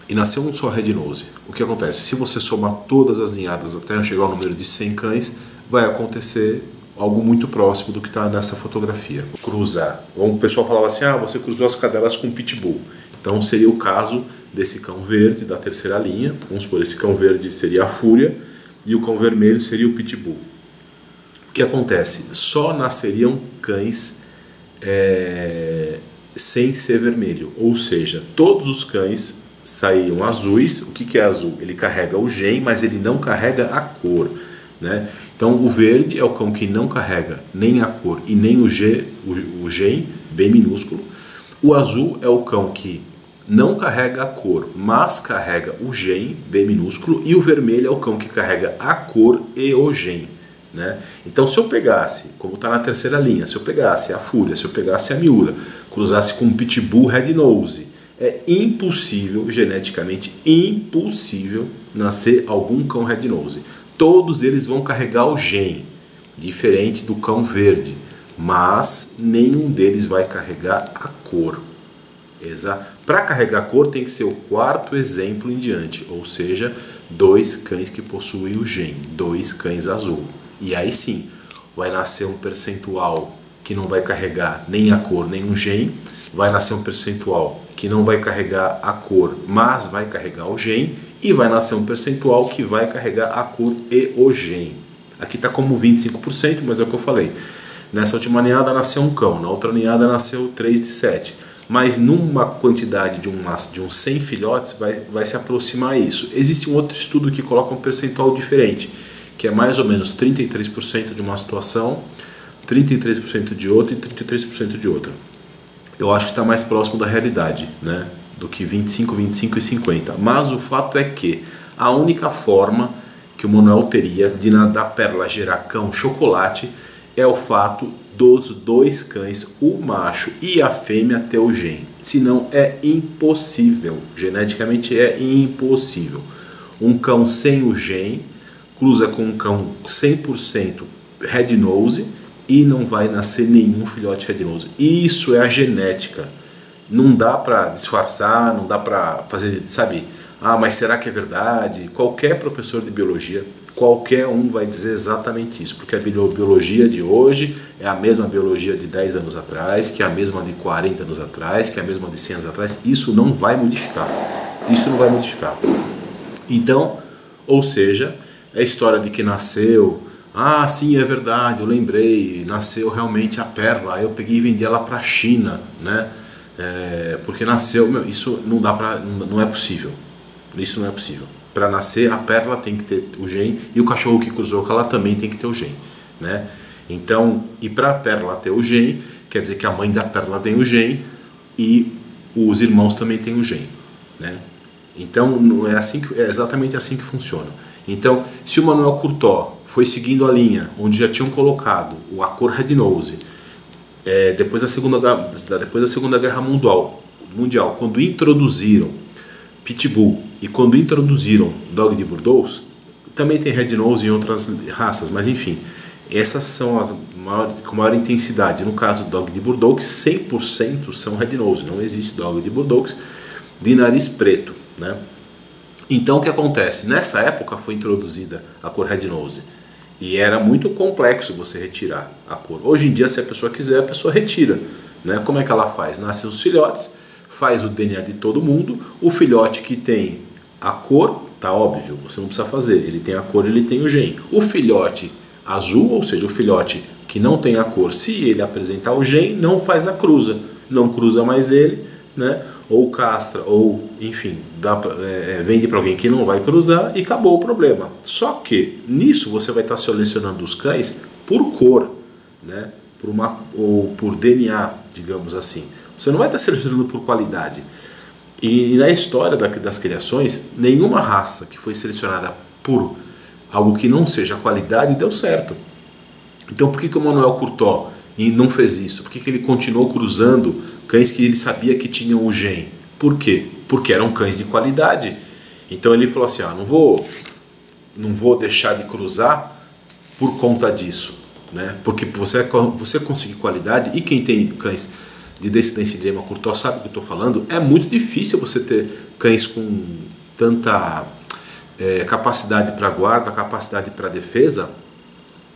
E nasceu um só Red Nose. O que acontece? Se você somar todas as ninhadas até chegar ao número de 100 cães, vai acontecer algo muito próximo do que está nessa fotografia. Cruzar. O pessoal falava assim, você cruzou as cadelas com pitbull. Então seria o caso desse cão verde da terceira linha. Vamos supor, esse cão verde seria a fúria e o cão vermelho seria o pitbull. O que acontece? Só nasceriam cães sem ser vermelho, ou seja, todos os cães saíam azuis. O que é azul? Ele carrega o gen, mas ele não carrega a cor, né? Então o verde é o cão que não carrega nem a cor e nem o gen, bem minúsculo. O azul é o cão que não carrega a cor, mas carrega o gen, bem minúsculo. E o vermelho é o cão que carrega a cor e o gen, né? Então se eu pegasse, como está na terceira linha, se eu pegasse a fúria, se eu pegasse a miura, cruzasse com um pitbull red nose, é impossível, geneticamente impossível, nascer algum cão red nose. Todos eles vão carregar o gen, diferente do cão verde, mas nenhum deles vai carregar a cor. Para carregar a cor tem que ser o quarto exemplo em diante, ou seja, 2 cães que possuem o gen, 2 cães azul. E aí sim, vai nascer um percentual que não vai carregar nem a cor nem o gen, vai nascer um percentual que não vai carregar a cor, mas vai carregar o gen, e vai nascer um percentual que vai carregar a cor e o gen. Aqui está como 25%, mas é o que eu falei. Nessa última ninhada nasceu um cão, na outra ninhada nasceu 3 de 7. Mas numa quantidade de uns 100 filhotes vai se aproximar a isso. Existe um outro estudo que coloca um percentual diferente, que é mais ou menos 33% de uma situação, 33% de outra e 33% de outra. Eu acho que está mais próximo da realidade, né, do que 25, 25 e 50. Mas o fato é que a única forma que o Manuel teria de da Pérola gerar cão chocolate é o fato dos 2 cães, o macho e a fêmea, ter o gen. Senão é impossível, geneticamente é impossível. Um cão sem o gen cruza com um cão 100% red nose e não vai nascer nenhum filhote red nose. Isso é a genética. Não dá para disfarçar, não dá para fazer, sabe? Mas será que é verdade? Qualquer professor de biologia, qualquer um vai dizer exatamente isso, porque a biologia de hoje é a mesma biologia de 10 anos atrás, que é a mesma de 40 anos atrás, que é a mesma de 100 anos atrás. Isso não vai modificar. Isso não vai modificar. Então, ou seja, é a história de que nasceu... sim, é verdade, eu lembrei, nasceu realmente a pérola, eu peguei e vendi ela para a China, né? Porque nasceu, isso não dá para, não é possível. Isso não é possível. Para nascer, a pérola tem que ter o gen, e o cachorro que cruzou com ela também tem que ter o gen, né? Então, e para a pérola ter o gen, quer dizer que a mãe da pérola tem o gen e os irmãos também têm o gen, né? Então, não é assim é exatamente assim que funciona. Então, se o Manuel Curtó foi seguindo a linha onde já tinham colocado a cor red nose, depois da Segunda Guerra Mundial, quando introduziram pitbull e quando introduziram dog de Bordeaux, também tem red nose em outras raças, mas enfim, essas são as com maior intensidade. No caso do dog de Bordeaux, 100% são red nose, não existe dog de Bordeaux de nariz preto, né? Então o que acontece? Nessa época foi introduzida a cor red nose e era muito complexo você retirar a cor. Hoje em dia, se a pessoa quiser, a pessoa retira, né? Como é que ela faz? Nascem os filhotes, faz o DNA de todo mundo, o filhote que tem a cor, tá óbvio, você não precisa fazer, ele tem a cor, ele tem o gen. O filhote azul, ou seja, o filhote que não tem a cor, se ele apresentar o gen, não faz a cruza, não cruza mais ele, né? Ou castra, ou enfim, vende para alguém que não vai cruzar e acabou o problema. Só que nisso você vai estar selecionando os cães por cor, né? Ou por DNA, digamos assim. Você não vai estar selecionando por qualidade. E na história das criações, nenhuma raça que foi selecionada por algo que não seja qualidade deu certo. Então por que o Manuel Curtó não fez isso? Por que ele continuou cruzando cães que ele sabia que tinham o gen? Por quê? Porque eram cães de qualidade. Então ele falou assim, não vou deixar de cruzar por conta disso, né? Porque você conseguir qualidade, e quem tem cães de descendência de Ema Curtó sabe o que eu estou falando, é muito difícil você ter cães com tanta capacidade para guarda, capacidade para defesa,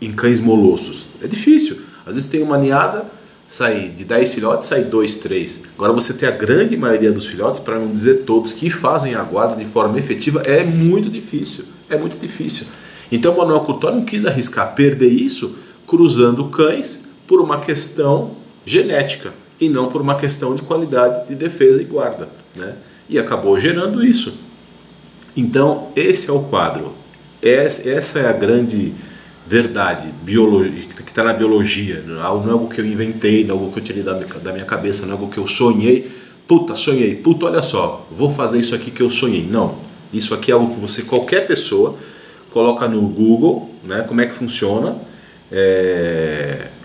em cães molossos? É difícil. Às vezes tem uma ninhada, sai de 10 filhotes, sai 2, 3. Agora você tem a grande maioria dos filhotes, para não dizer todos, que fazem a guarda de forma efetiva, é muito difícil. É muito difícil. Então o Manuel Curtó não quis arriscar perder isso cruzando cães por uma questão genética e não por uma questão de qualidade de defesa e guarda, né? E acabou gerando isso. Então esse é o quadro. Essa é a grande verdade que está na biologia. Não é algo que eu inventei, não é algo que eu tirei da minha cabeça, não é algo que eu sonhei. Sonhei, olha só, vou fazer isso aqui que eu sonhei. Não, isso aqui é algo que qualquer pessoa, coloca no Google, né, como é que funciona,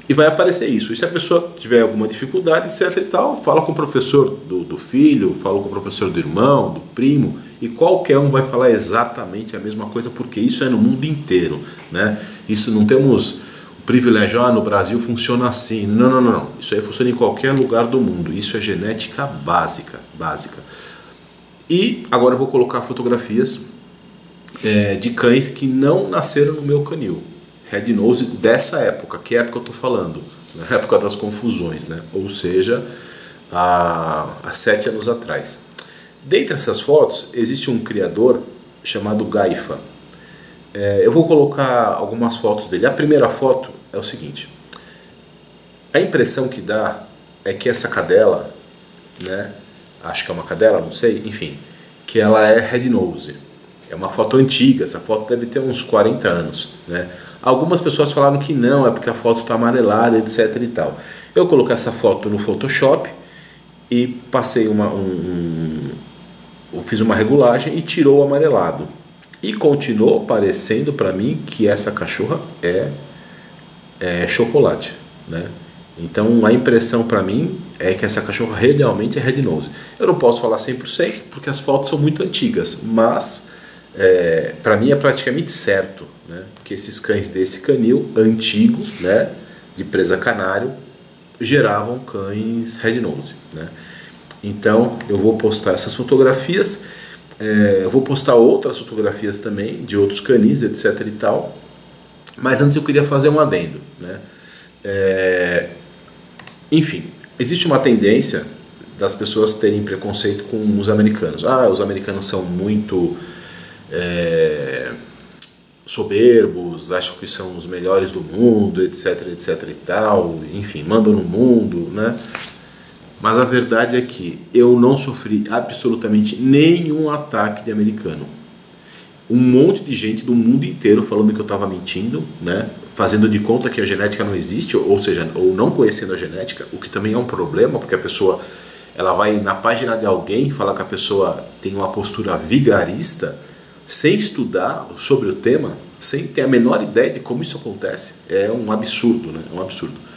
e vai aparecer isso. E se a pessoa tiver alguma dificuldade, etc e tal, fala com o professor do filho, fala com o professor do irmão, do primo, e qualquer um vai falar exatamente a mesma coisa, porque isso é no mundo inteiro, né? Isso não temos o privilégio, no Brasil funciona assim. Não. Isso aí funciona em qualquer lugar do mundo. Isso é genética básica. E agora eu vou colocar fotografias de cães que não nasceram no meu canil. Red Nose dessa época. Que época eu estou falando? Na época das confusões, né? Ou seja, há 7 anos atrás. Dentre essas fotos, existe um criador chamado Gaifa. Eu vou colocar algumas fotos dele. A primeira foto é o seguinte. A impressão que dá é que essa cadela, né, acho que é uma cadela, não sei, enfim, que ela é Red Nose. É uma foto antiga, essa foto deve ter uns 40 anos, né? Algumas pessoas falaram que não, é porque a foto está amarelada, etc e tal. Eu coloquei essa foto no Photoshop e passei eu fiz uma regulagem e tirou o amarelado. E continuou parecendo para mim que essa cachorra é chocolate, né? Então a impressão para mim é que essa cachorra realmente é Red Nose. Eu não posso falar 100% porque as fotos são muito antigas, mas para mim é praticamente certo, né, que esses cães desse canil antigo, né, de presa canário, geravam cães Red Nose, né? Então eu vou postar essas fotografias, eu vou postar outras fotografias também de outros canis, etc e tal. Mas antes eu queria fazer um adendo, né? Enfim, existe uma tendência das pessoas terem preconceito com os americanos. Os americanos são muito soberbos, acham que são os melhores do mundo, etc e tal, enfim, mandam no mundo, né? Mas a verdade é que eu não sofri absolutamente nenhum ataque de americano. Um monte de gente do mundo inteiro falando que eu estava mentindo, né? Fazendo de conta que a genética não existe, ou seja, ou não conhecendo a genética, o que também é um problema, porque a pessoa ela vai na página de alguém falar que a pessoa tem uma postura vigarista, sem estudar sobre o tema, sem ter a menor ideia de como isso acontece. É um absurdo, né? É um absurdo.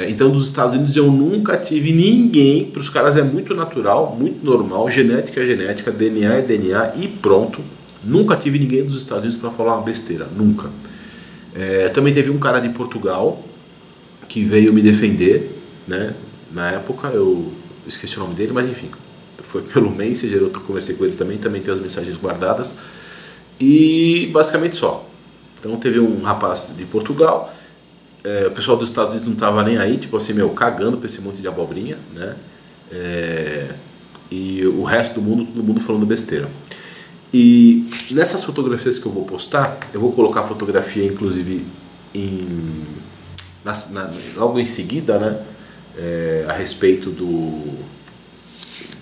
Então, dos Estados Unidos eu nunca tive ninguém, para os caras é muito natural, muito normal, genética é genética, DNA é DNA e pronto. Nunca tive ninguém dos Estados Unidos para falar uma besteira, nunca. Também teve um cara de Portugal que veio me defender, né? Na época, eu esqueci o nome dele, mas enfim, foi pelo Messenger, eu conversei com ele também tem as mensagens guardadas. E basicamente só. Então teve um rapaz de Portugal, o pessoal dos Estados Unidos não estava nem aí, tipo assim, cagando pra esse monte de abobrinha, né? E o resto do mundo, todo mundo falando besteira. E nessas fotografias que eu vou postar, eu vou colocar a fotografia inclusive logo em seguida, né? A respeito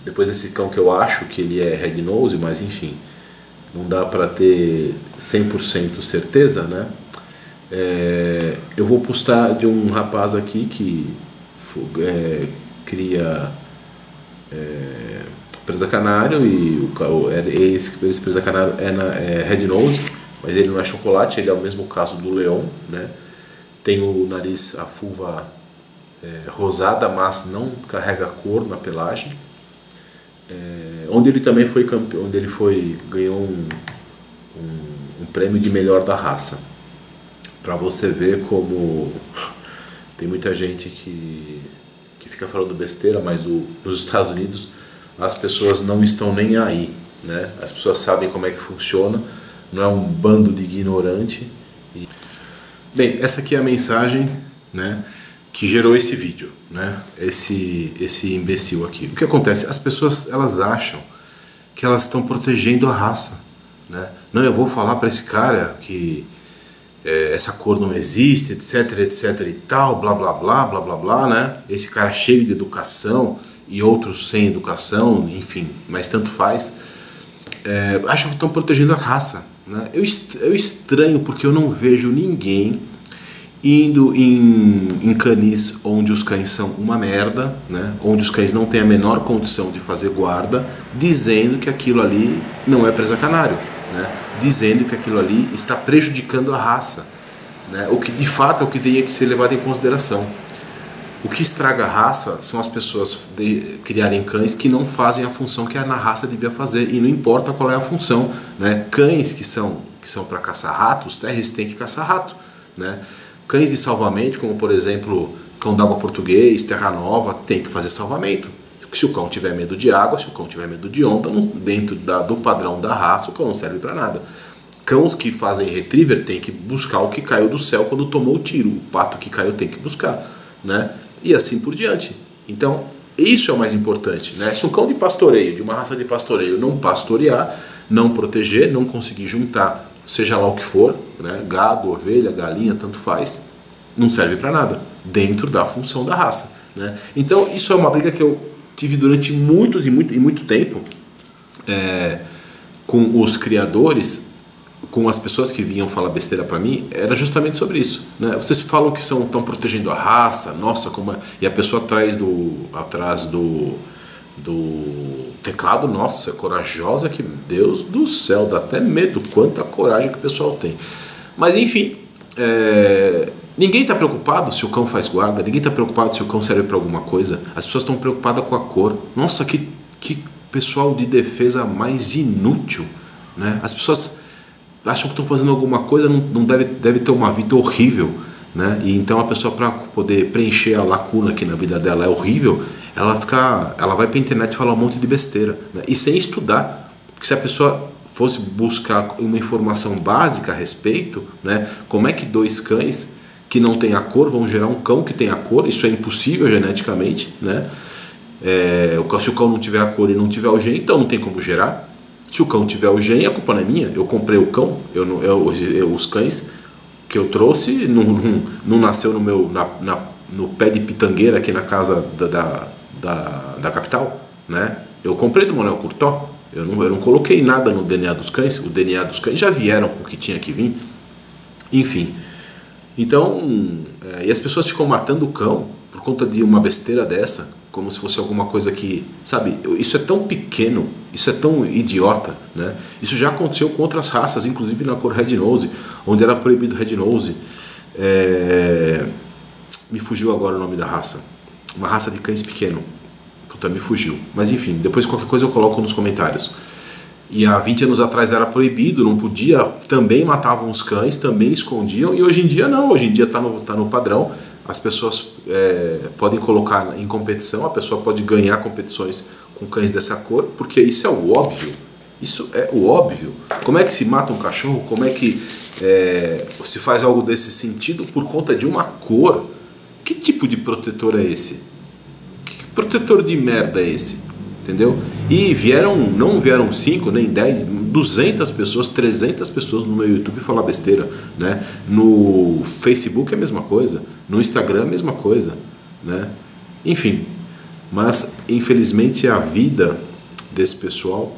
depois desse cão que eu acho que ele é Red Nose, mas enfim, não dá para ter 100% certeza, né? Eu vou postar de um rapaz aqui que cria presa canário e esse presa canário é Red Nose, mas ele não é chocolate, ele é o mesmo caso do leão, né? Tem o nariz, a fulva rosada, mas não carrega cor na pelagem. Onde ele também foi campeão, onde ele ganhou um prêmio de melhor da raça. Para você ver como tem muita gente que fica falando besteira, mas nos Estados Unidos as pessoas não estão nem aí, né? As pessoas sabem como é que funciona, não é um bando de ignorante. Bem, essa aqui é a mensagem, né, que gerou esse vídeo, né? Esse imbecil aqui. O que acontece? As pessoas, elas acham que elas estão protegendo a raça, né? Não, eu vou falar para esse cara que essa cor não existe, etc, etc e tal, blá blá blá, blá blá blá, né? Esse cara cheio de educação e outros sem educação, enfim, mas tanto faz, acham que estão protegendo a raça, né? Eu estranho porque eu não vejo ninguém indo em canis onde os cães são uma merda, né? Onde os cães não têm a menor condição de fazer guarda, dizendo que aquilo ali não é presa canário, né? Dizendo que aquilo ali está prejudicando a raça, né? O que de fato é o que teria que ser levado em consideração. O que estraga a raça são as pessoas criarem cães que não fazem a função que a raça devia fazer, e não importa qual é a função, né? Cães que são para caçar ratos, eles têm que caçar rato, né? Cães de salvamento, como por exemplo cão d'água português, terra nova, tem que fazer salvamento. Se o cão tiver medo de água, se o cão tiver medo de onda, dentro do padrão da raça, o cão não serve para nada. Cães que fazem retriever tem que buscar o que caiu do céu quando tomou o tiro. O pato que caiu tem que buscar, né? E assim por diante. Então, isso é o mais importante, né? Se um cão de pastoreio, de uma raça de pastoreio, não pastorear, não proteger, não conseguir juntar, seja lá o que for, né? Gado, ovelha, galinha, tanto faz, não serve para nada, dentro da função da raça, né? Então, isso é uma briga que eu tive durante muito tempo com os criadores, com as pessoas que vinham falar besteira para mim, era justamente sobre isso, né? Vocês falam que estão protegendo a raça, nossa, como é... E a pessoa atrás do teclado, nossa, é corajosa, que Deus do céu, dá até medo quanta coragem que o pessoal tem. Mas enfim, ninguém está preocupado se o cão faz guarda, ninguém está preocupado se o cão serve para alguma coisa. As pessoas estão preocupadas com a cor. Nossa, que pessoal de defesa mais inútil, né? As pessoas acham que estão fazendo alguma coisa, não deve ter uma vida horrível, né? E então a pessoa, para poder preencher a lacuna que na vida dela é horrível, ela vai para a internet e fala um monte de besteira, né? E sem estudar, porque se a pessoa fosse buscar uma informação básica a respeito, né? Como é que dois cães que não têm a cor vão gerar um cão que tem a cor? Isso é impossível geneticamente, né? Se o cão não tiver a cor e não tiver o gene, então não tem como gerar. Se o cão tiver o gene, a culpa não é minha. Eu comprei o cão, os cães que eu trouxe não nasceu no pé de pitangueira aqui na casa da capital, né? Eu comprei do Manuel Curtó. Eu não coloquei nada no DNA dos cães. O DNA dos cães já vieram com o que tinha que vir. Enfim. Então, e as pessoas ficam matando o cão por conta de uma besteira dessa, como se fosse alguma coisa que, sabe, isso é tão pequeno, isso é tão idiota, né? Isso já aconteceu com outras raças, inclusive na cor Red Nose, onde era proibido Red Nose. Me fugiu agora o nome da raça. Uma raça de cães pequeno. Puta, me fugiu. Mas enfim, depois qualquer coisa eu coloco nos comentários. E há 20 anos atrás era proibido, não podia, também matavam os cães, também escondiam, e hoje em dia não, hoje em dia tá no padrão. As pessoas podem colocar em competição, a pessoa pode ganhar competições com cães dessa cor, porque isso é o óbvio. Isso é o óbvio. Como é que se mata um cachorro? Como é que se faz algo desse sentido por conta de uma cor? Que tipo de protetor é esse? Que protetor de merda é esse? Entendeu? E não vieram 5, nem 10, 200 pessoas, 300 pessoas no meu YouTube falar besteira, né? No Facebook é a mesma coisa, no Instagram é a mesma coisa, né? Enfim, mas infelizmente a vida desse pessoal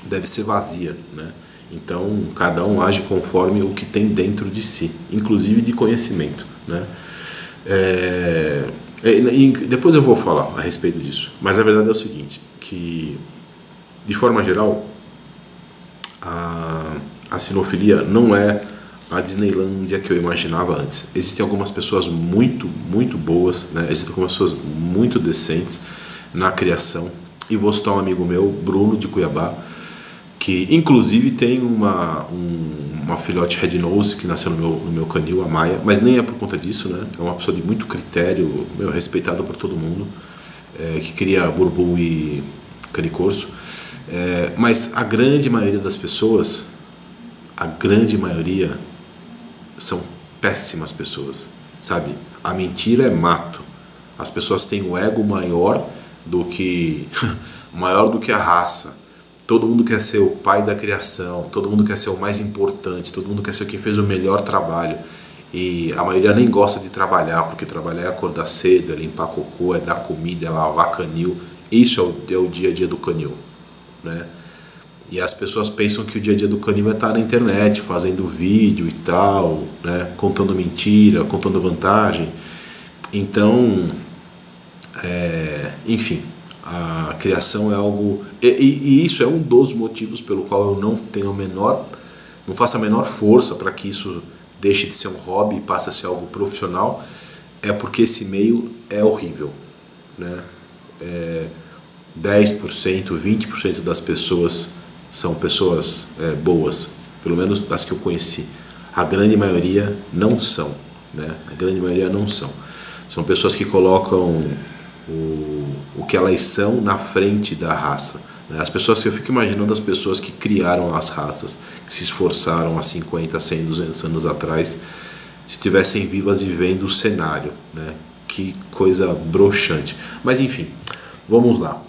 deve ser vazia, né? Então cada um age conforme o que tem dentro de si, inclusive de conhecimento, né? E depois eu vou falar a respeito disso, mas a verdade é o seguinte, que de forma geral a sinofilia não é a Disneylândia que eu imaginava antes. Existem algumas pessoas muito boas, né? Existem algumas pessoas muito decentes na criação, e vou citar um amigo meu, Bruno de Cuiabá, que inclusive tem uma filhote Red Nose que nasceu no meu canil, a Maia, mas nem é por conta disso, né? É uma pessoa de muito critério, respeitada por todo mundo, que cria burbu e canicorso, mas a grande maioria das pessoas, a grande maioria, são péssimas pessoas, sabe? A mentira é mato. As pessoas têm o ego maior do que a raça. Todo mundo quer ser o pai da criação, todo mundo quer ser o mais importante, todo mundo quer ser quem fez o melhor trabalho. E a maioria nem gosta de trabalhar, porque trabalhar é acordar cedo, é limpar cocô, é dar comida, é lavar canil. Isso é o dia a dia do canil, né? E as pessoas pensam que o dia a dia do canil é estar na internet, fazendo vídeo e tal, né? Contando mentira, contando vantagem. Então, enfim, a criação é algo... E isso é um dos motivos pelo qual eu não faço a menor força para que isso deixe de ser um hobby e passe a ser algo profissional, é porque esse meio é horrível, né? 10%, 20% das pessoas são pessoas boas, pelo menos das que eu conheci. A grande maioria não são, né? A grande maioria não são. São pessoas que colocam o que elas são na frente da raça. As pessoas que eu fico imaginando, as pessoas que criaram as raças, que se esforçaram há 50, 100, 200 anos atrás, se estivessem vivas e vendo o cenário, né? Que coisa broxante. Mas enfim, vamos lá.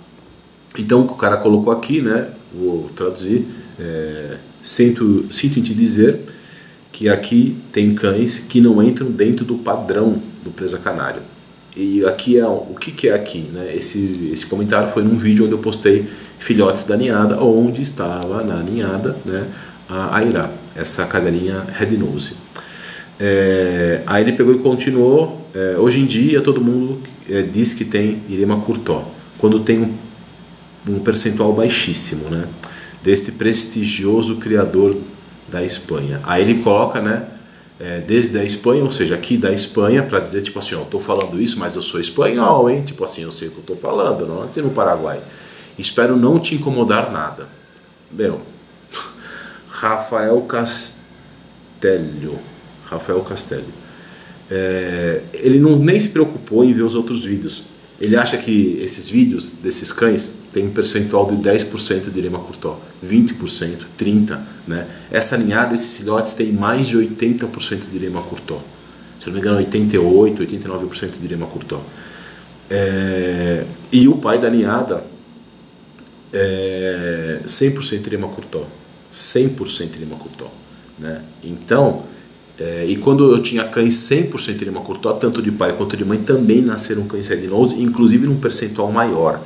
Então o cara colocou aqui, né? Vou traduzir. Sinto em te dizer que aqui tem cães que não entram dentro do padrão do presa canário. E aqui o que é aqui, né? Esse comentário foi num vídeo onde eu postei filhotes da ninhada, onde estava na ninhada, né, a Aira, essa cadelinha Red Nose. Aí ele pegou e continuou. Hoje em dia todo mundo diz que tem Irema Curtó, quando tem um percentual baixíssimo, né, deste prestigioso criador da Espanha. Aí ele coloca, né, desde a Espanha, ou seja, aqui da Espanha, para dizer tipo assim, ó, eu tô falando isso, mas eu sou espanhol, hein? Tipo assim, eu sei o que eu tô falando, não antes no Paraguai. Espero não te incomodar nada. Meu, Rafael Castelho. Ele nem se preocupou em ver os outros vídeos. Ele acha que esses vídeos desses cães tem um percentual de 10% de Irema Curtó, 20%, 30%, né? Essa ninhada, esses filhotes têm mais de 80% de Irema Curtó. Se não me engano, 88%, 89% de Irema Curtó. E o pai da ninhada 100% Irema Curtó. 100% Irema Curtó, né? Então, e quando eu tinha cães 100% Irema Curtó, tanto de pai quanto de mãe, também nasceram cães Red Nose, inclusive num percentual maior.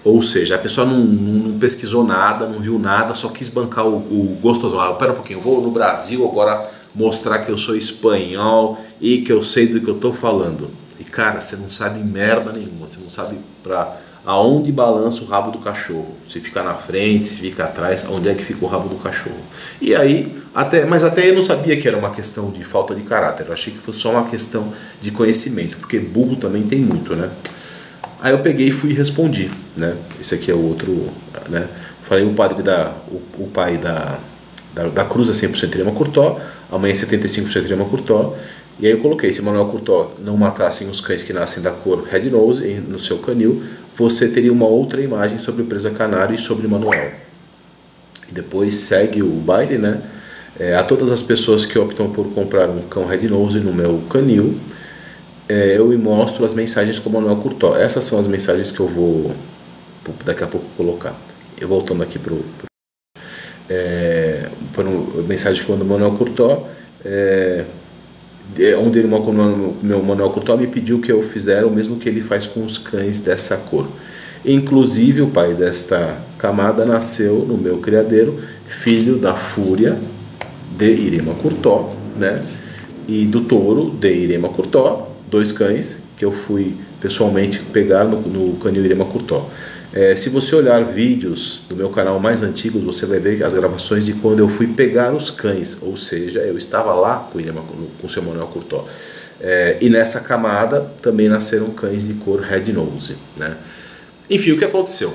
Ou seja, a pessoa não pesquisou nada, não viu nada, só quis bancar o gostoso. Pera um pouquinho, eu vou no Brasil agora mostrar que eu sou espanhol e que eu sei do que eu tô falando. E cara, você não sabe merda nenhuma, você não sabe aonde balança o rabo do cachorro. Se fica na frente, se fica atrás, aonde é que fica o rabo do cachorro. E aí, mas até eu não sabia que era uma questão de falta de caráter, eu achei que fosse só uma questão de conhecimento, porque burro também tem muito, né? Aí eu peguei e fui e respondi, né? Esse aqui é o outro, né? Falei, o pai da Cruz é 100% Irema Curtó, a mãe é 75% Irema Curtó. E aí eu coloquei, se Manuel Curtó não matassem os cães que nascem da cor Red Nose no seu canil, você teria uma outra imagem sobre o presa canário e sobre Manuel. E depois segue o baile, né? A todas as pessoas que optam por comprar um cão Red Nose no meu canil, eu mostro as mensagens com o Manuel Curtó. Essas são as mensagens que eu vou daqui a pouco colocar. Eu voltando aqui para a mensagem que eu mando o Manuel Curtó, onde o meu Manuel Curtó me pediu que eu fizesse o mesmo que ele faz com os cães dessa cor. Inclusive o pai desta camada nasceu no meu criadeiro, filho da Fúria de Irema Curtó, né? E do Touro de Irema Curtó, 2 cães que eu fui pessoalmente pegar no canil Irema Curtó. Se você olhar vídeos do meu canal mais antigos, você vai ver as gravações de quando eu fui pegar os cães, ou seja, eu estava lá com o seu Manuel Curtó. E nessa camada também nasceram cães de cor Red Nose, né? Enfim, o que aconteceu?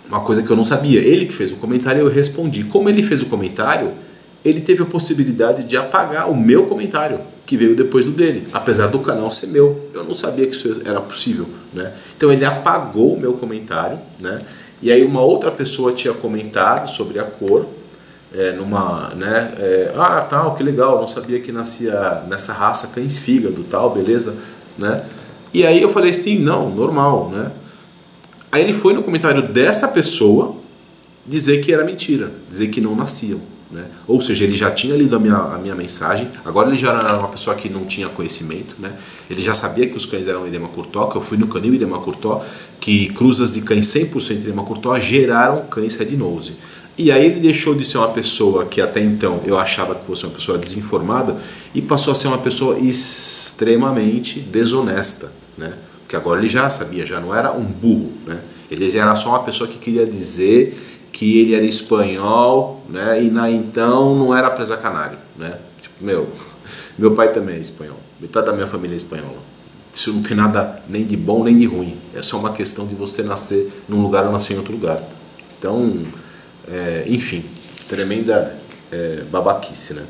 Uma coisa que eu não sabia, ele que fez o comentário, eu respondi. Como ele fez o comentário, ele teve a possibilidade de apagar o meu comentário, que veio depois do dele, apesar do canal ser meu. Eu não sabia que isso era possível, né? Então ele apagou o meu comentário, né? E aí uma outra pessoa tinha comentado sobre a cor, numa, né, tal, que legal, não sabia que nascia nessa raça cães fígado, tal, beleza, né? E aí eu falei assim, não, normal, né? Aí ele foi no comentário dessa pessoa dizer que era mentira, dizer que não nasciam, né? Ou seja, ele já tinha lido a minha mensagem, agora ele já era uma pessoa que não tinha conhecimento, né? Ele já sabia que os cães eram edema curtó, que eu fui no canil edema curtó, que cruzas de cães 100% edema curtó geraram cães red nose. E aí ele deixou de ser uma pessoa que até então eu achava que fosse uma pessoa desinformada e passou a ser uma pessoa extremamente desonesta, né? Porque agora ele já sabia, já não era um burro, né? Ele era só uma pessoa que queria dizer que ele era espanhol, né? E então não era presa canário, né? Tipo, meu pai também é espanhol, metade da minha família é espanhola. Isso não tem nada nem de bom nem de ruim, é só uma questão de você nascer num lugar ou nascer em outro lugar. Então, enfim, tremenda babaquice, né?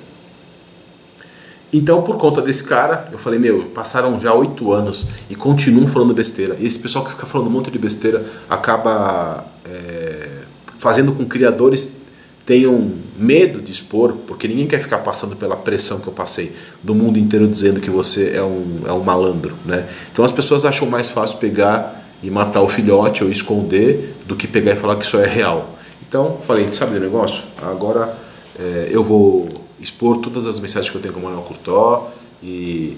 Então, por conta desse cara, eu falei, passaram já 8 anos e continuam falando besteira. E esse pessoal que fica falando um monte de besteira acaba fazendo com que criadores tenham medo de expor, porque ninguém quer ficar passando pela pressão que eu passei do mundo inteiro dizendo que você é um malandro, né? Então as pessoas acham mais fácil pegar e matar o filhote ou esconder do que pegar e falar que isso é real. Então, falei, sabe do negócio? Agora eu vou expor todas as mensagens que eu tenho com o Manuel Curtó e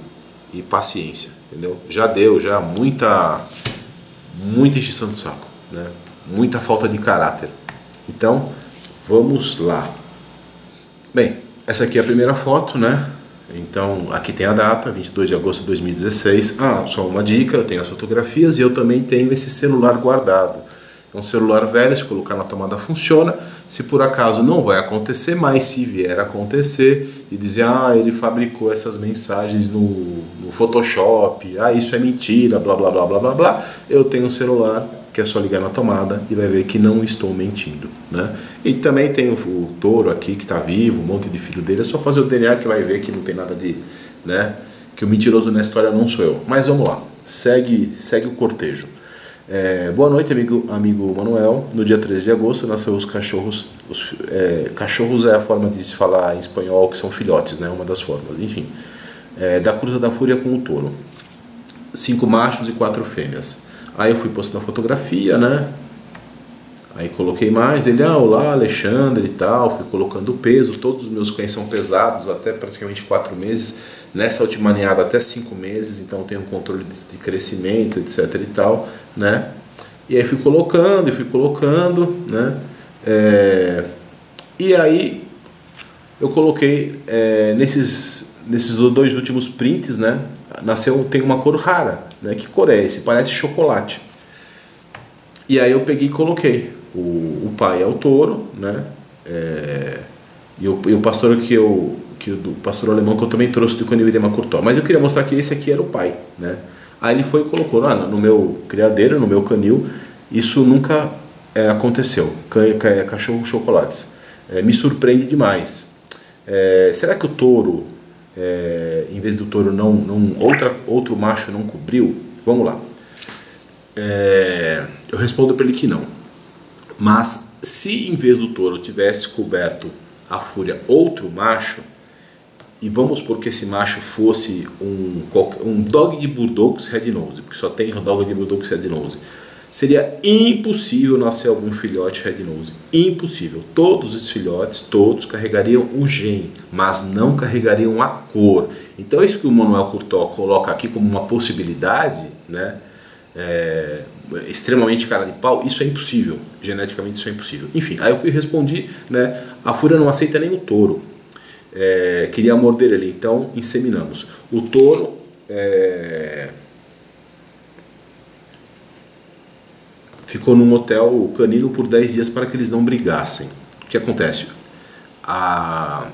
paciência, entendeu? Já deu, muita encheção de saco, né? Muita falta de caráter. Então, vamos lá. Bem, essa aqui é a primeira foto, né? Então, aqui tem a data, 22 de agosto de 2016. Só uma dica, eu tenho as fotografias e eu também tenho esse celular guardado. É um celular velho, se colocar na tomada funciona. Se por acaso não vai acontecer, mas se vier a acontecer e dizer, ele fabricou essas mensagens no Photoshop, isso é mentira, blá blá blá blá blá blá, eu tenho um celular que é só ligar na tomada e vai ver que não estou mentindo, né? E também tem o touro aqui que está vivo, um monte de filho dele, é só fazer o DNA que vai ver que não tem nada de, né? Que o mentiroso na história não sou eu. Mas vamos lá, segue o cortejo. Boa noite, amigo Manuel. No dia 13 de agosto nasceu os cachorros. Cachorros é a forma de se falar em espanhol, que são filhotes, né? Uma das formas, enfim. Da cruza da fúria com o touro. 5 machos e 4 fêmeas. Aí eu fui postando a fotografia, né? Aí coloquei mais, ele, olá Alexandre e tal, fui colocando o peso, todos os meus cães são pesados até praticamente 4 meses, nessa última ninhada até 5 meses, então eu tenho um controle de crescimento, etc e tal, né? E aí fui colocando, né? E aí eu coloquei nesses 2 últimos prints, né? Tem uma cor rara, né? Que cor é esse? Parece chocolate. E aí eu peguei e coloquei. O pai é o touro, né? E o pastor do pastor alemão que eu também trouxe do canil edema curtó. Mas eu queria mostrar que esse aqui era o pai, né? Aí ele foi e colocou no meu criadeiro, no meu canil. Isso nunca aconteceu. Cachorro chocolates. Me surpreende demais. Será que o touro, em vez do touro outro macho não cobriu? Vamos lá. Eu respondo para ele que não. Mas se em vez do touro tivesse coberto a fúria outro macho, e vamos supor que esse macho fosse um dog de Bordeaux red nose, porque só tem dog de Bordeaux red nose, seria impossível nascer algum filhote red nose. Impossível. Todos os filhotes, todos carregariam o gene, mas não carregariam a cor. Então isso que o Manuel Curtó coloca aqui como uma possibilidade, né? Extremamente cara de pau, isso é impossível, geneticamente isso é impossível. Enfim, aí eu fui e respondi, né? A fúria não aceita nem o touro, queria morder ele, então inseminamos. O touro ficou num hotel canino por 10 dias para que eles não brigassem. O que acontece? A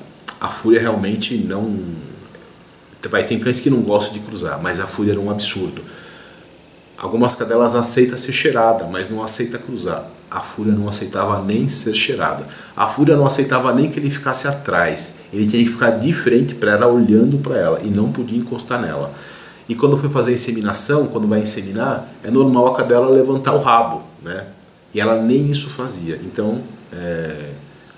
fúria realmente não... Tem cães que não gostam de cruzar, mas a fúria era um absurdo. Algumas cadelas aceitam ser cheirada, mas não aceita cruzar. A fúria não aceitava nem ser cheirada. A fúria não aceitava nem que ele ficasse atrás. Ele tinha que ficar de frente para ela, olhando para ela, e não podia encostar nela. E quando foi fazer a inseminação, quando vai inseminar, é normal a cadela levantar o rabo, né? E ela nem isso fazia. Então,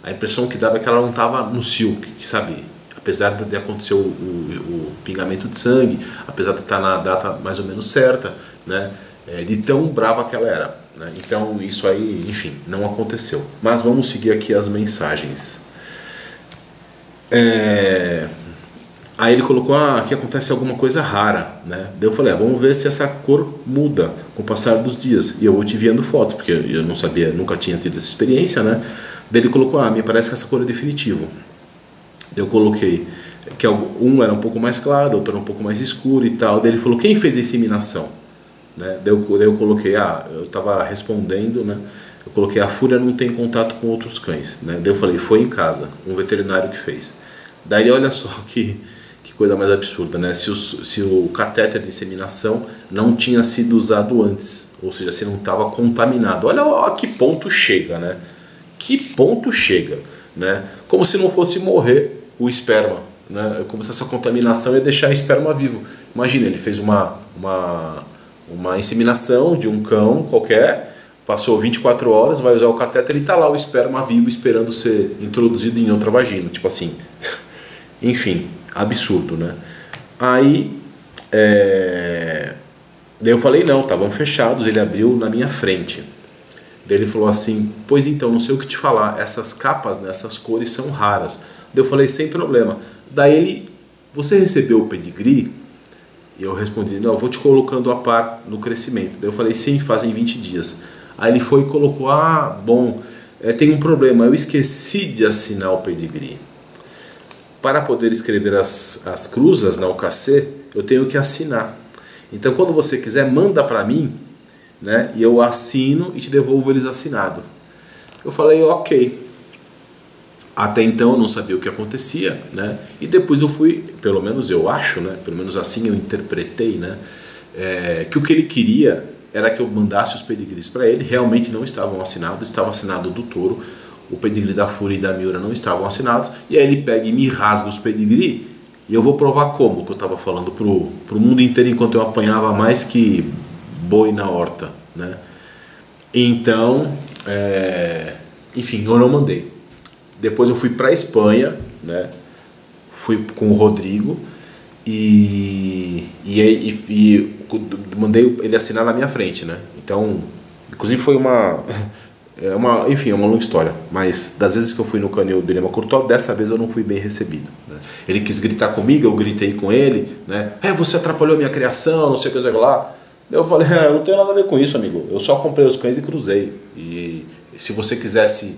a impressão que dava é que ela não estava no cio, que, sabe, apesar de acontecer o pingamento de sangue, apesar de estar na data mais ou menos certa, né, de tão brava que ela era, né? Então isso aí, enfim, não aconteceu. Mas vamos seguir aqui as mensagens. Aí ele colocou, aqui acontece alguma coisa rara, né? Daí eu falei, vamos ver se essa cor muda com o passar dos dias. E eu vou te enviando fotos, porque eu não sabia, nunca tinha tido essa experiência, né? Daí ele colocou, me parece que essa cor é definitivo. Daí eu coloquei que um era um pouco mais claro, outro era um pouco mais escuro e tal. Daí ele falou, quem fez a inseminação? Né? Daí eu coloquei, eu estava respondendo, né? Eu coloquei, a Fúria não tem contato com outros cães, né? Daí eu falei, foi em casa, um veterinário que fez. Daí olha só que coisa mais absurda, né? Se o catéter de inseminação não tinha sido usado antes, ou seja, se não estava contaminado. Olha a que ponto chega, né? Que ponto chega, né? Como se não fosse morrer o esperma, né? Como se essa contaminação ia deixar o esperma vivo. Imagina, ele fez uma inseminação de um cão qualquer, passou 24 horas, vai usar o catéter e está lá o esperma vivo esperando ser introduzido em outra vagina, tipo assim. Enfim, absurdo, né? Aí daí eu falei, não, estavam fechados. Ele abriu na minha frente. Daí ele falou assim, pois então, não sei o que te falar, essas capas, né, essas cores são raras. Daí eu falei, sem problema. Daí ele, você recebeu o pedigree? E eu respondi, não, eu vou te colocando a par no crescimento. Daí eu falei, sim, fazem 20 dias. Aí ele foi e colocou, bom, tem um problema, eu esqueci de assinar o pedigree. Para poder escrever as cruzas na UKC, eu tenho que assinar. Então, quando você quiser, manda para mim, né? E eu assino e te devolvo eles assinados. Eu falei, ok. Até então eu não sabia o que acontecia, né? E depois eu fui, pelo menos eu acho, né? Pelo menos assim eu interpretei, né? Que o que ele queria era que eu mandasse os pedigrees para ele. Realmente não estavam assinados, estava assinado do touro. O pedigree da Fúria e da Miura não estavam assinados, e aí ele pega e me rasga os pedigree, e eu vou provar como, que eu estava falando pro mundo inteiro enquanto eu apanhava mais que boi na horta, né? Então, enfim, eu não mandei. Depois eu fui para a Espanha, né? Fui com o Rodrigo e mandei ele assinar na minha frente, né? Então, inclusive foi enfim, é uma longa história, mas das vezes que eu fui no canil do Lima Curtó, dessa vez eu não fui bem recebido, né? Ele quis gritar comigo, eu gritei com ele, né? Você atrapalhou a minha criação, não sei o que lá. Eu falei, eu não tenho nada a ver com isso, amigo. Eu só comprei os cães e cruzei. E se você quisesse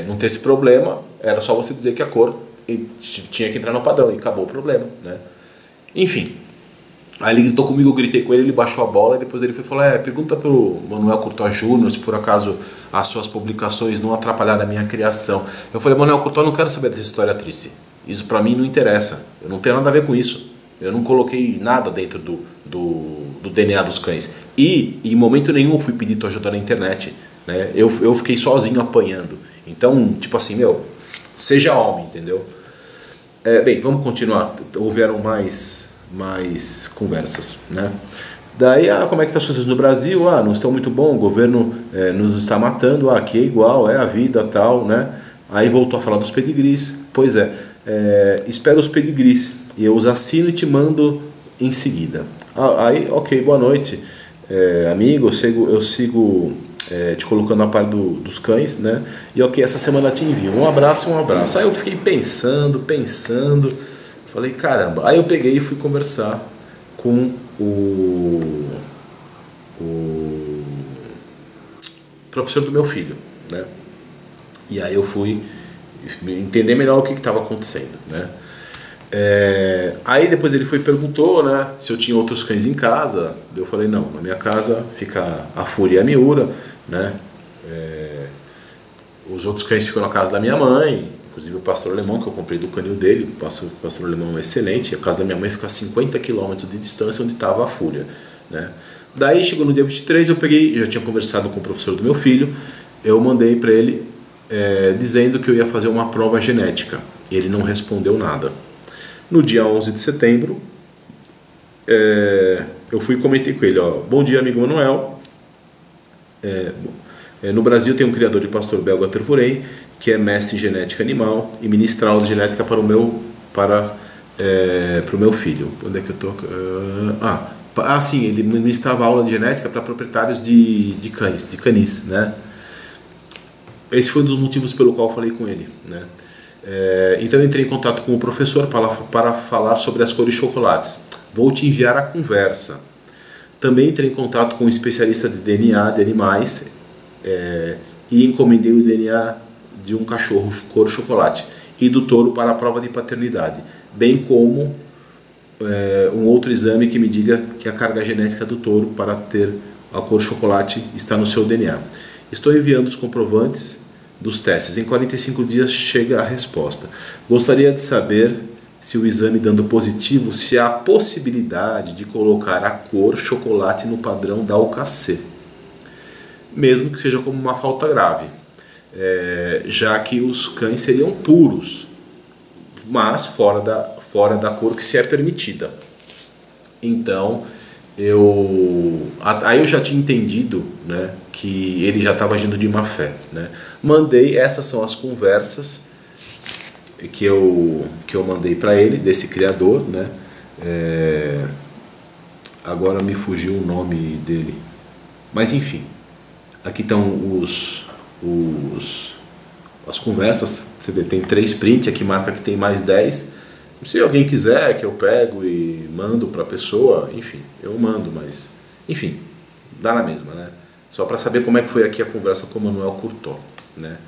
não ter esse problema, era só você dizer que a cor tinha que entrar no padrão, e acabou o problema, né? Enfim. Aí ele gritou comigo, eu gritei com ele, ele baixou a bola e depois ele foi falar, pergunta pro Manuel Curtó Júnior se por acaso as suas publicações não atrapalharam a minha criação. Eu falei, Manuel Curtó, eu não quero saber dessa história triste. Isso pra mim não interessa. Eu não tenho nada a ver com isso. Eu não coloquei nada dentro do DNA dos cães. E em momento nenhum eu fui pedir tua ajuda na internet, né? Eu fiquei sozinho apanhando. Então, tipo assim, seja homem, entendeu? Bem, vamos continuar. Houveram mais conversas, né? Daí, como é que estão as coisas no Brasil? Não estão muito bom, o governo nos está matando, aqui é igual, é a vida, tal, né? Aí voltou a falar dos pedigrees. Pois espero os pedigrees e eu os assino e te mando em seguida. Aí, ok, boa noite, amigo, eu sigo te colocando a par dos cães, né? E ok, essa semana te envio um abraço. Aí eu fiquei pensando, falei, caramba. Aí eu peguei e fui conversar com o professor do meu filho, né? E aí eu fui entender melhor o que estava acontecendo, né? Aí depois ele foi e perguntou, né, se eu tinha outros cães em casa. Eu falei, não, na minha casa fica a Fúria e a Miura, né? Os outros cães ficam na casa da minha mãe, inclusive o pastor alemão que eu comprei do canil dele. O pastor alemão é excelente. A casa da minha mãe fica a 50 km de distância onde estava a Fúria, né? Daí chegou no dia 23, eu já tinha conversado com o professor do meu filho, eu mandei para ele dizendo que eu ia fazer uma prova genética. Ele não respondeu nada. No dia 11 de setembro, eu fui e comentei com ele, bom dia, amigo Manuel, No Brasil tem um criador de pastor belga Tervuren, que é mestre em genética animal e ministra aula de genética para o meu filho. Onde é que eu tô? Sim, ele ministrava aula de genética para proprietários de canis, né? Esse foi um dos motivos pelo qual eu falei com ele, né? Então eu entrei em contato com o professor para falar sobre as cores chocolates. Vou te enviar a conversa. Também entrei em contato com um especialista de DNA de animais e encomendei o DNA de um cachorro cor chocolate e do touro para a prova de paternidade, bem como um outro exame que me diga que a carga genética do touro para ter a cor chocolate está no seu DNA. Estou enviando os comprovantes dos testes. Em 45 dias chega a resposta. Gostaria de saber, se o exame dando positivo, se há possibilidade de colocar a cor chocolate no padrão da UKC, mesmo que seja como uma falta grave, já que os cães seriam puros, mas fora da cor que se é permitida. Então, aí eu já tinha entendido, né, que ele já estava agindo de má fé, né? Essas são as conversas que eu mandei para ele, desse criador, né? Agora me fugiu o nome dele, mas enfim, aqui estão as conversas. Você vê, tem 3 prints, aqui marca que tem mais 10. Se alguém quiser que eu pego e mando para a pessoa, enfim, eu mando, mas enfim, dá na mesma, né? Só para saber como é que foi aqui a conversa com o Manuel Curtó, né?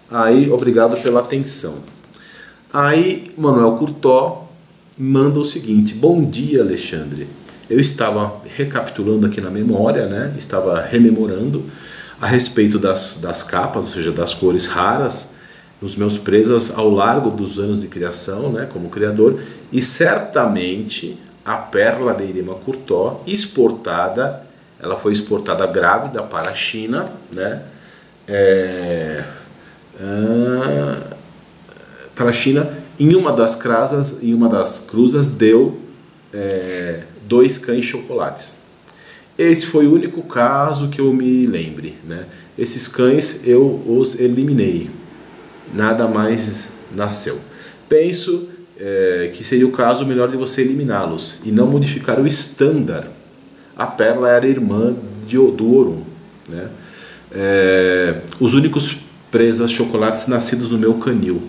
Aí, obrigado pela atenção. Aí, Manuel Curtó manda o seguinte: bom dia, Alexandre. Eu estava recapitulando aqui na memória, né? Estava rememorando a respeito das capas, ou seja, das cores raras, nos meus presas ao largo dos anos de criação, né, como criador, e certamente a pérola de Irema Curtó ela foi exportada grávida para a China, né, para a China. Em uma das cruzas deu 2 cães chocolates. Esse foi o único caso que eu me lembre, né? Esses cães eu os eliminei, nada mais nasceu. Penso que seria o caso melhor de você eliminá-los e não modificar o estándar. A pérola era irmã do Orum, né? Os únicos presas chocolates nascidos no meu canil,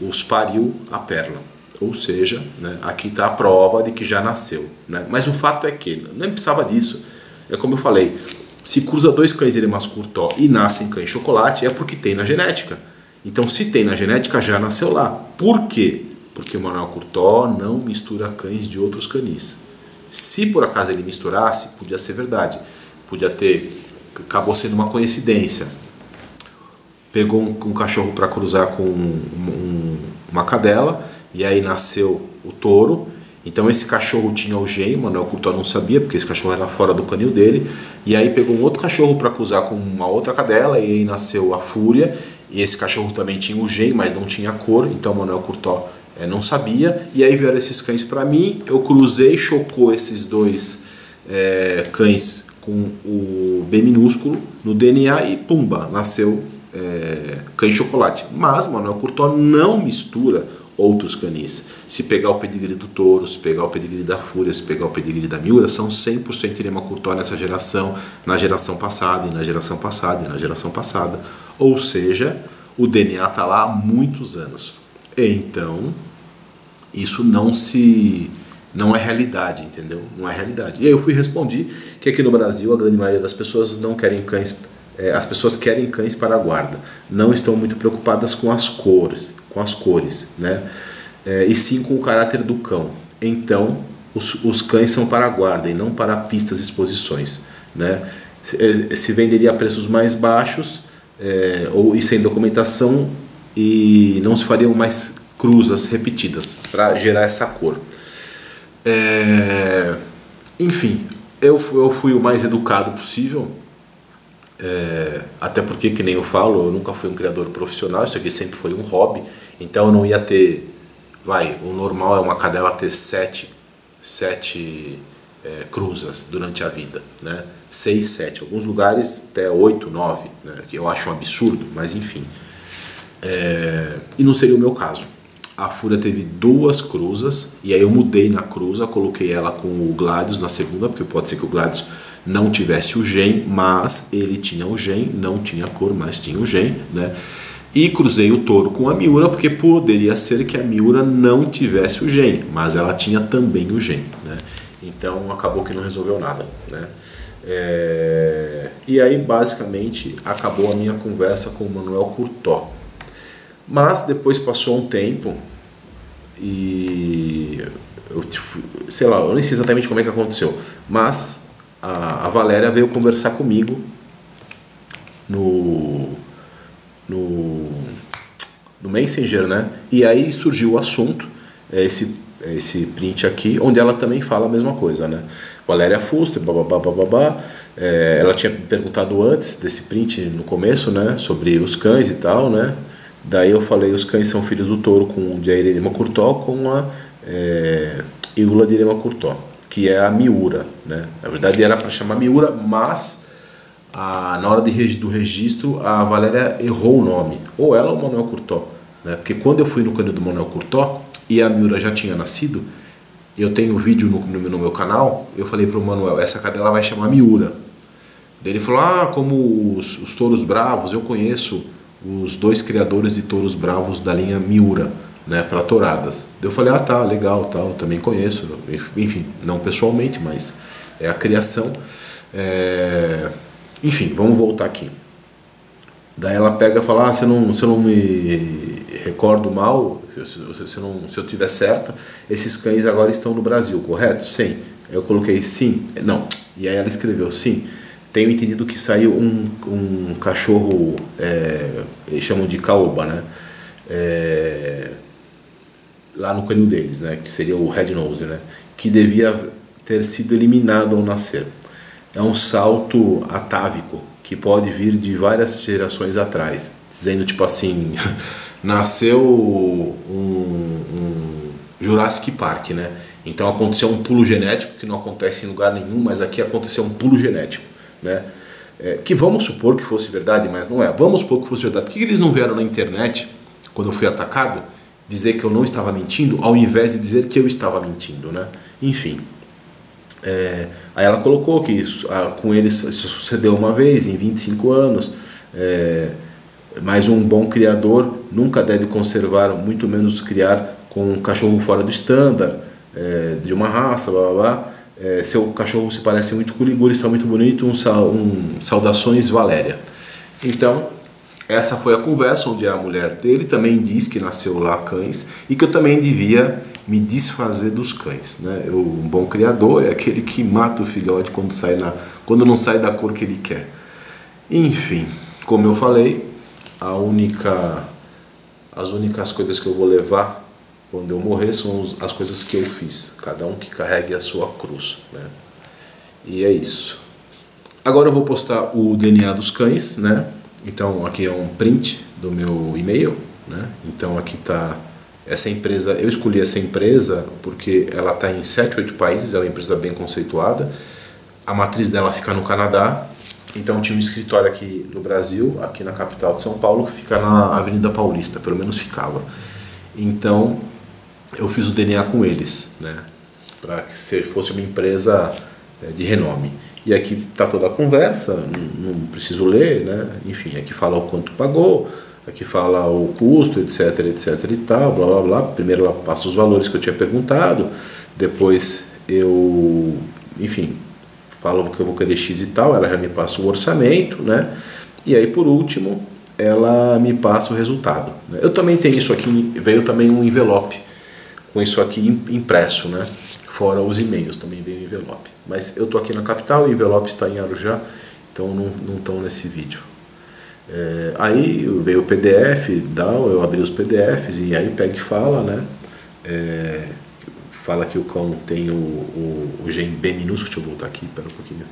os pariu a pérola. Ou seja, né, aqui está a prova de que já nasceu, né? Mas o fato é que não precisava disso. É como eu falei, se cruza 2 cães Iremas Curtó e nascem cães chocolate, é porque tem na genética. Então, se tem na genética, já nasceu lá. Por quê? Porque o Manuel Curtó não mistura cães de outros canis. Se por acaso ele misturasse, podia ser verdade. Acabou sendo uma coincidência. Pegou um cachorro para cruzar com uma cadela, e aí nasceu o touro. Então esse cachorro tinha o gene, Manuel Curtó não sabia, porque esse cachorro era fora do canil dele. E aí pegou um outro cachorro para cruzar com uma outra cadela, e aí nasceu a Fúria. E esse cachorro também tinha o gene, mas não tinha cor, então Manuel Curtó não sabia. E aí vieram esses cães para mim, eu cruzei, chocou esses 2 cães com o B minúsculo no DNA e pumba, nasceu cães chocolate. Mas Manuel Curtó não mistura outros canis. Se pegar o pedigree do touro, se pegar o pedigree da Fúria, se pegar o pedigree da Miura, são 100% Irema Curtó nessa geração, na geração passada, e na geração passada, e na geração passada. Ou seja, o DNA está lá há muitos anos. Então, isso não é realidade, entendeu? Não é realidade. E aí eu respondi que aqui no Brasil a grande maioria das pessoas não querem cães, as pessoas querem cães para a guarda. Não estão muito preocupadas com as cores, né? E sim com o caráter do cão. Então, os cães são para a guarda e não para pistas e exposições, né? Se venderia a preços mais baixos e sem documentação, e não se fariam mais cruzas repetidas para gerar essa cor. Enfim, eu fui o mais educado possível. Até porque, que nem eu falo, eu nunca fui um criador profissional, isso aqui sempre foi um hobby, então eu não ia ter, o normal é uma cadela ter 7 cruzas durante a vida, né? 6, 7, alguns lugares até 8, 9, né? Que eu acho um absurdo, mas enfim. E não seria o meu caso. A Fúria teve 2 cruzas, e aí eu mudei na cruza, coloquei ela com o Gladius na segunda, porque pode ser que o Gladius não tivesse o gen, mas ele tinha o gen, não tinha cor, mas tinha o gen, né? E cruzei o touro com a Miura, porque poderia ser que a Miura não tivesse o gen, mas ela tinha também o gen, né? Então acabou que não resolveu nada, né? E aí basicamente acabou a minha conversa com o Manuel Curtó. Mas depois passou um tempo e eu, sei lá, eu nem sei exatamente como é que aconteceu, mas a Valéria veio conversar comigo no Messenger, né? E aí surgiu o assunto, esse print aqui, onde ela também fala a mesma coisa, né? Valéria Fuster, bababá, bababá. Ela tinha perguntado antes desse print, no começo, né? Sobre os cães e tal, né? Daí eu falei, os cães são filhos do touro com de Irema Curtó com a Ígula de Irema Curtó, que é a Miura, né? Na verdade era para chamar Miura, mas na hora do registro a Valéria errou o nome, ou ela ou o Manuel Curtó, né? Porque quando eu fui no canil do Manuel Curtó e a Miura já tinha nascido, eu tenho um vídeo no meu canal, eu falei pro Manuel, essa cadela vai chamar Miura. Daí ele falou, como os touros bravos, eu conheço os 2 criadores de touros bravos da linha Miura, né, para touradas. Eu falei, tá, legal, tal, também conheço, enfim, não pessoalmente, mas é a criação. Enfim, vamos voltar aqui. Daí ela pega e fala, se eu não me recordo mal, se eu tiver certa, esses cães agora estão no Brasil, correto? Sim. Eu coloquei sim, não. E aí ela escreveu sim. Tenho entendido que saiu um cachorro, eles chamam de caoba, né? Lá no canil deles, né? Que seria o Red Nose, né? Que devia ter sido eliminado ao nascer. É um salto atávico que pode vir de várias gerações atrás, dizendo tipo assim, nasceu um Jurassic Park, né? Então aconteceu um pulo genético que não acontece em lugar nenhum, mas aqui aconteceu um pulo genético, né? Que vamos supor que fosse verdade, mas não é. Vamos supor que fosse verdade. Por que eles não vieram na internet, quando eu fui atacado, dizer que eu não estava mentindo, ao invés de dizer que eu estava mentindo, né? Enfim. Aí ela colocou que com eles isso sucedeu uma vez em 25 anos, mas um bom criador nunca deve conservar, muito menos criar com um cachorro fora do estándar, de uma raça, blá blá blá. Seu cachorro se parece muito com o Ligure, está muito bonito, saudações Valéria. Então essa foi a conversa onde a mulher dele também diz que nasceu lá cães e que eu também devia me desfazer dos cães, né? Um bom criador é aquele que mata o filhote quando não sai da cor que ele quer. Enfim, como eu falei, as únicas coisas que eu vou levar quando eu morrer são as coisas que eu fiz, cada um que carregue a sua cruz, né? E é isso. Agora eu vou postar o DNA dos cães, né? Então aqui é um print do meu e-mail, né? Então aqui está essa empresa. Eu escolhi essa empresa porque ela está em 7, 8 países, é uma empresa bem conceituada. A matriz dela fica no Canadá. Então tinha um escritório aqui no Brasil, aqui na capital de São Paulo, que fica na Avenida Paulista, pelo menos ficava. Então eu fiz o DNA com eles, né? Para que fosse uma empresa de renome. E aqui está toda a conversa, não preciso ler, né? Enfim, aqui fala o quanto pagou, aqui fala o custo, etc, etc e tal, blá blá blá. Primeiro ela passa os valores que eu tinha perguntado, depois eu, enfim, falo que eu vou querer X e tal, ela já me passa o orçamento, né? E aí por último ela me passa o resultado, né? Eu também tenho isso aqui, veio também um envelope com isso aqui impresso, né? Fora os e-mails, também veio o envelope. Mas eu estou aqui na capital, o envelope está em Arujá, então não estão nesse vídeo. Aí veio o PDF, eu abri os PDFs e aí pega e fala, né? Fala que o cão tem o gene B minúsculo, deixa eu voltar aqui, pera um pouquinho.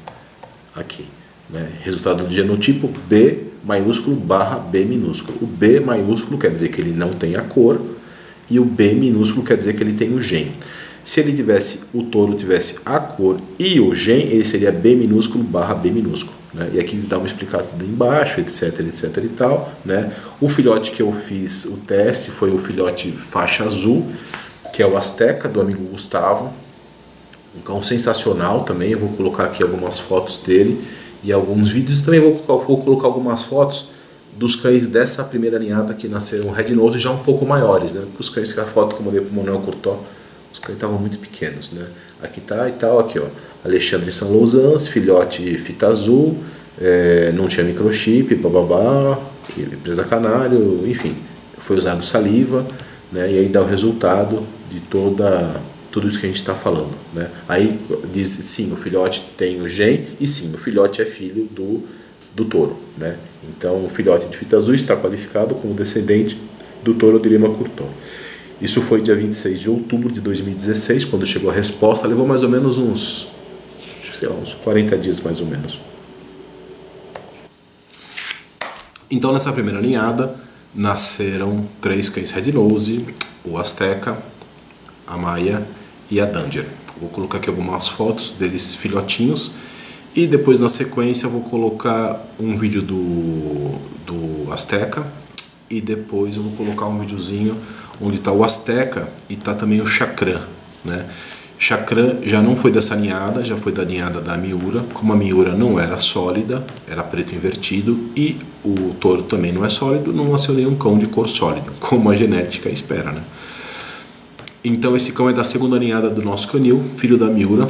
Aqui, né? Resultado do genotipo B maiúsculo barra B minúsculo. O B maiúsculo quer dizer que ele não tem a cor e o B minúsculo quer dizer que ele tem o gene. Se ele tivesse, o touro tivesse a cor e o gen, ele seria B minúsculo barra B minúsculo, né? E aqui dá uma explicado tudo embaixo, etc, etc e tal, né? O filhote que eu fiz o teste foi o filhote faixa azul, que é o Azteca, do amigo Gustavo. Um cão sensacional também. Eu vou colocar aqui algumas fotos dele e alguns vídeos. Também vou colocar algumas fotos dos cães dessa primeira ninhada que nasceram Red Nose, já um pouco maiores, né? Porque os cães que a foto que eu mandei para o Manuel Courtois, os cães estavam muito pequenos, né? Aqui tá e tal, aqui ó, Alexandre São Lousans, filhote fita azul, não tinha microchip, bababá, presa canário, enfim, foi usado saliva, né? E aí dá o resultado de tudo isso que a gente está falando, né? Aí diz sim, o filhote tem o gen e sim, o filhote é filho do touro, né? Então o filhote de fita azul está qualificado como descendente do touro de Lima Courtois. Isso foi dia 26 de outubro de 2016, quando chegou a resposta. Levou mais ou menos uns 40 dias mais ou menos. Então nessa primeira ninhada nasceram 3 cães Red Nose, o Azteca, a Maia e a Danger. Vou colocar aqui algumas fotos deles filhotinhos e depois na sequência eu vou colocar um vídeo do Azteca e depois eu vou colocar um videozinho onde está o Azteca e está também o Chakran, né? Chakran já não foi dessa ninhada, já foi da ninhada da Miura. Como a Miura não era sólida, era preto invertido e o touro também não é sólido, não nasceu nenhum cão de cor sólida, como a genética espera, né? Então esse cão é da segunda ninhada do nosso canil, filho da Miura.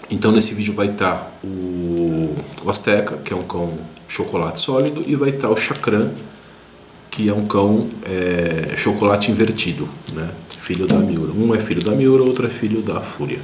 Então nesse vídeo vai estar o Azteca, que é um cão chocolate sólido, e vai estar o Chakran, que é um cão chocolate invertido, né? Filho da Miura. Um é filho da Miura, outro é filho da Fúria.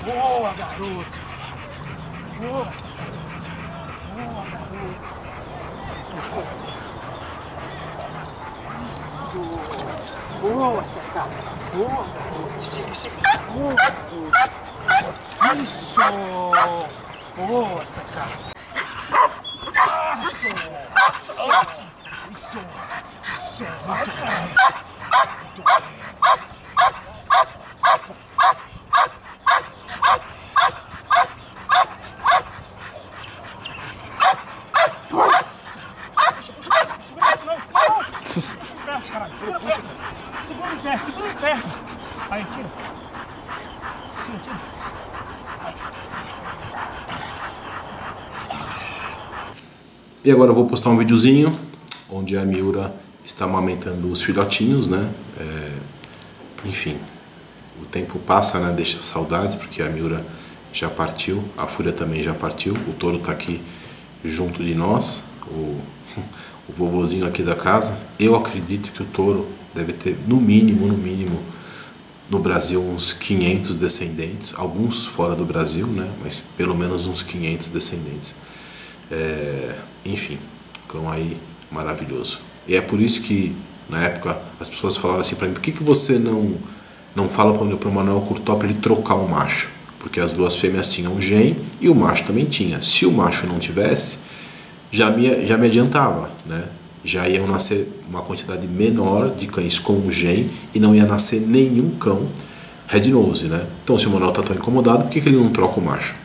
Boa, garoto! Boa! Boa, garoto! Boa, Seca! Boa, garoto! Estica, estica! Boa, garoto! Isso! Boa, Seca! Isso! Isso! Muito bem! Muito bem! Segura o pé. Aí, tira. Tira. E agora eu vou postar um videozinho onde a Miura está amamentando os filhotinhos, né? Enfim, o tempo passa, né? Deixa saudades, porque a Miura já partiu, a Fúria também já partiu, o touro está aqui junto de nós, o vovozinho aqui da casa. Eu acredito que o touro deve ter no mínimo no Brasil uns 500 descendentes, alguns fora do Brasil, né? Mas pelo menos uns 500 descendentes. Enfim, cão aí maravilhoso. E é por isso que na época as pessoas falavam assim para mim: por que você não fala para o Manuel Courtois para ele trocar o macho? Porque as duas fêmeas tinham gen e o macho também tinha. Se o macho não tivesse, já me adiantava, né? Já iam nascer uma quantidade menor de cães com gen e não ia nascer nenhum cão Red Nose, né? Então, se o Manuel tá tão incomodado, por que ele não troca o macho?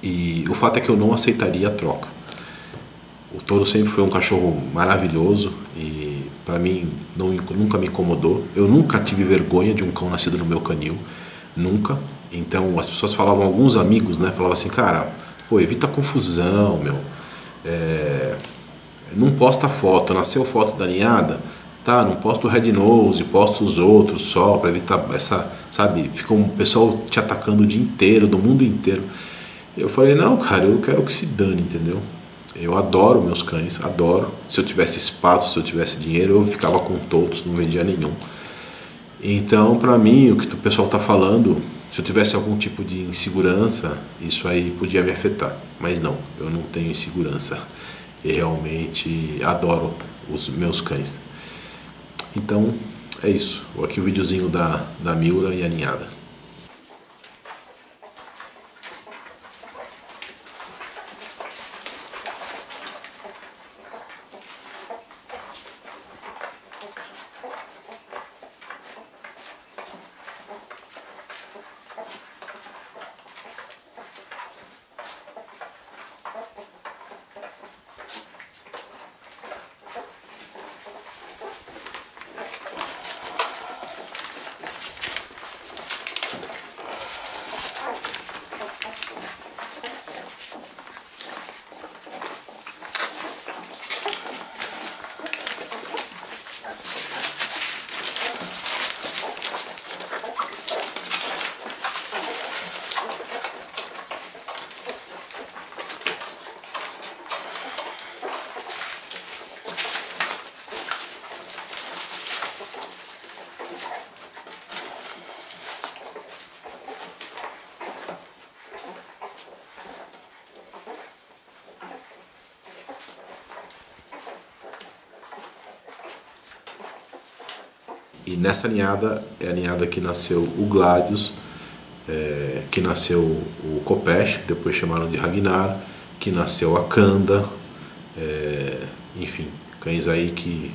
E o fato é que eu não aceitaria a troca. O touro sempre foi um cachorro maravilhoso e para mim nunca me incomodou. Eu nunca tive vergonha de um cão nascido no meu canil, nunca. Então as pessoas falavam, alguns amigos, né, falavam assim, cara, pô, evita confusão, meu. Não posta foto, nasceu foto da ninhada, tá? Não posta o Red Nose, posta os outros só para evitar essa, sabe? Fica um pessoal te atacando o dia inteiro, do mundo inteiro. Eu falei, não, cara, eu quero que se dane, entendeu? Eu adoro meus cães, adoro. Se eu tivesse espaço, se eu tivesse dinheiro, eu ficava com todos, não vendia nenhum. Então, pra mim, o que o pessoal tá falando, se eu tivesse algum tipo de insegurança, isso aí podia me afetar. Mas não, eu não tenho insegurança. E realmente adoro os meus cães. Então, é isso. Aqui o videozinho da Miura e a ninhada. E nessa ninhada é a ninhada que nasceu o Gladius, que nasceu o Kopesh, que depois chamaram de Ragnar, que nasceu a Kanda, enfim, cães aí que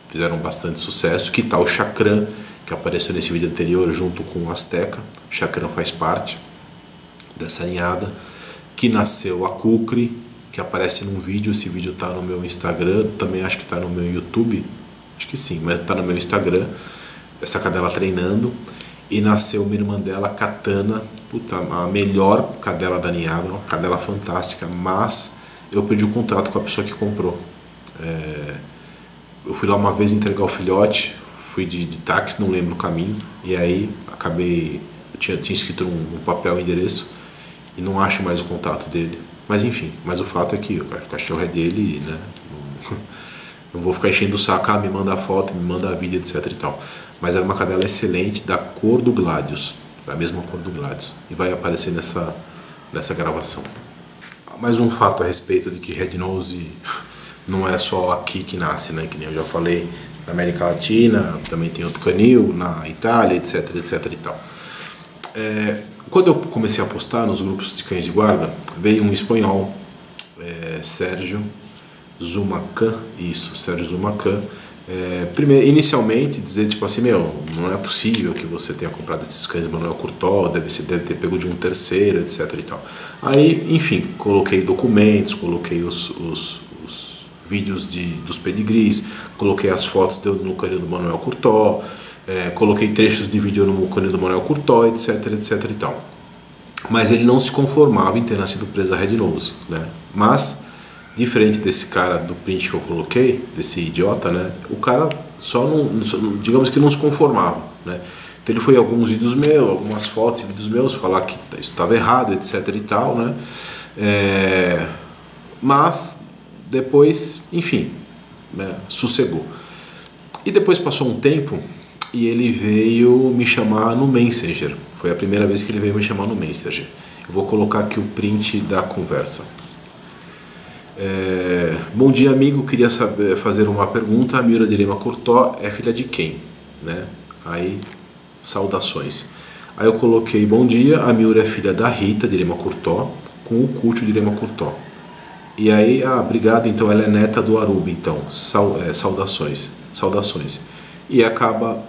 fizeram bastante sucesso. Que tal o Chakran, que apareceu nesse vídeo anterior junto com o Azteca. O Chakran faz parte dessa ninhada. Que nasceu a Kukri, que aparece num vídeo, esse vídeo está no meu Instagram, também acho que está no meu YouTube, acho que sim, mas está no meu Instagram, essa cadela treinando. E nasceu uma irmã dela, Katana, puta, a melhor cadela da ninhada, uma cadela fantástica, mas eu perdi o contato com a pessoa que comprou. Eu fui lá uma vez entregar o filhote, fui de táxi, não lembro o caminho, e aí acabei, eu tinha escrito um papel, um endereço, e não acho mais o contato dele. Mas enfim, mas o fato é que o cachorro é dele, né? Não vou ficar enchendo o saco, me manda a foto, me manda a vida, etc e tal. Mas era uma cadela excelente, da cor do Gladius, da mesma cor do Gladius. E vai aparecer nessa gravação. Mais um fato a respeito de que Red Nose não é só aqui que nasce, né? Que nem eu já falei, na América Latina, também tem outro canil, na Itália, etc e tal. Quando eu comecei a postar nos grupos de cães de guarda, veio um espanhol, Sérgio Zumacan, Sérgio Zumacan, inicialmente dizer tipo assim, meu, não é possível que você tenha comprado esses cães de Manuel Curtó, deve ter pego de um terceiro, etc e tal. Aí, enfim, coloquei documentos, coloquei os vídeos dos pedigrees, coloquei as fotos no canil do Manuel Curtó, coloquei trechos de vídeo no canil do Manuel Curtó, etc e tal. Mas ele não se conformava em ter nascido preso a Red Nose, né? Mas, diferente desse cara do print que eu coloquei, desse idiota, né? O cara digamos que não se conformava, né? Então ele foi em alguns vídeos meus, algumas fotos e vídeos meus, falar que isso estava errado, etc e tal, né? Mas, depois, enfim, né? Sossegou. E depois passou um tempo e ele veio me chamar no Messenger. Foi a primeira vez que ele veio me chamar no Messenger. Eu vou colocar aqui o print da conversa. Bom dia, amigo. Queria fazer uma pergunta. A Miura de Lima Curtó é filha de quem? Né? Aí, saudações. Aí eu coloquei, bom dia, a Miura é filha da Rita de Lima Curtó com o Cúcio de Lima Curtó. E aí, obrigado, então ela é neta do Aruba, então. Saudações. e acaba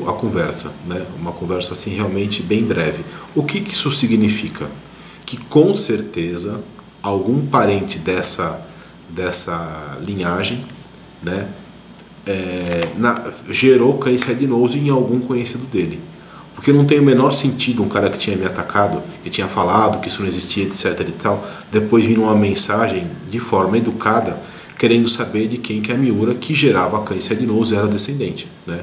a conversa, né? Uma conversa assim realmente bem breve. O que isso significa? Que com certeza algum parente dessa linhagem, né, gerou cães Red Nose em algum conhecido dele. Porque não tem o menor sentido um cara que tinha me atacado, que tinha falado que isso não existia, etc e tal, depois vir uma mensagem de forma educada, querendo saber de quem que a Miura, que gerava cães Red Nose, era descendente, né?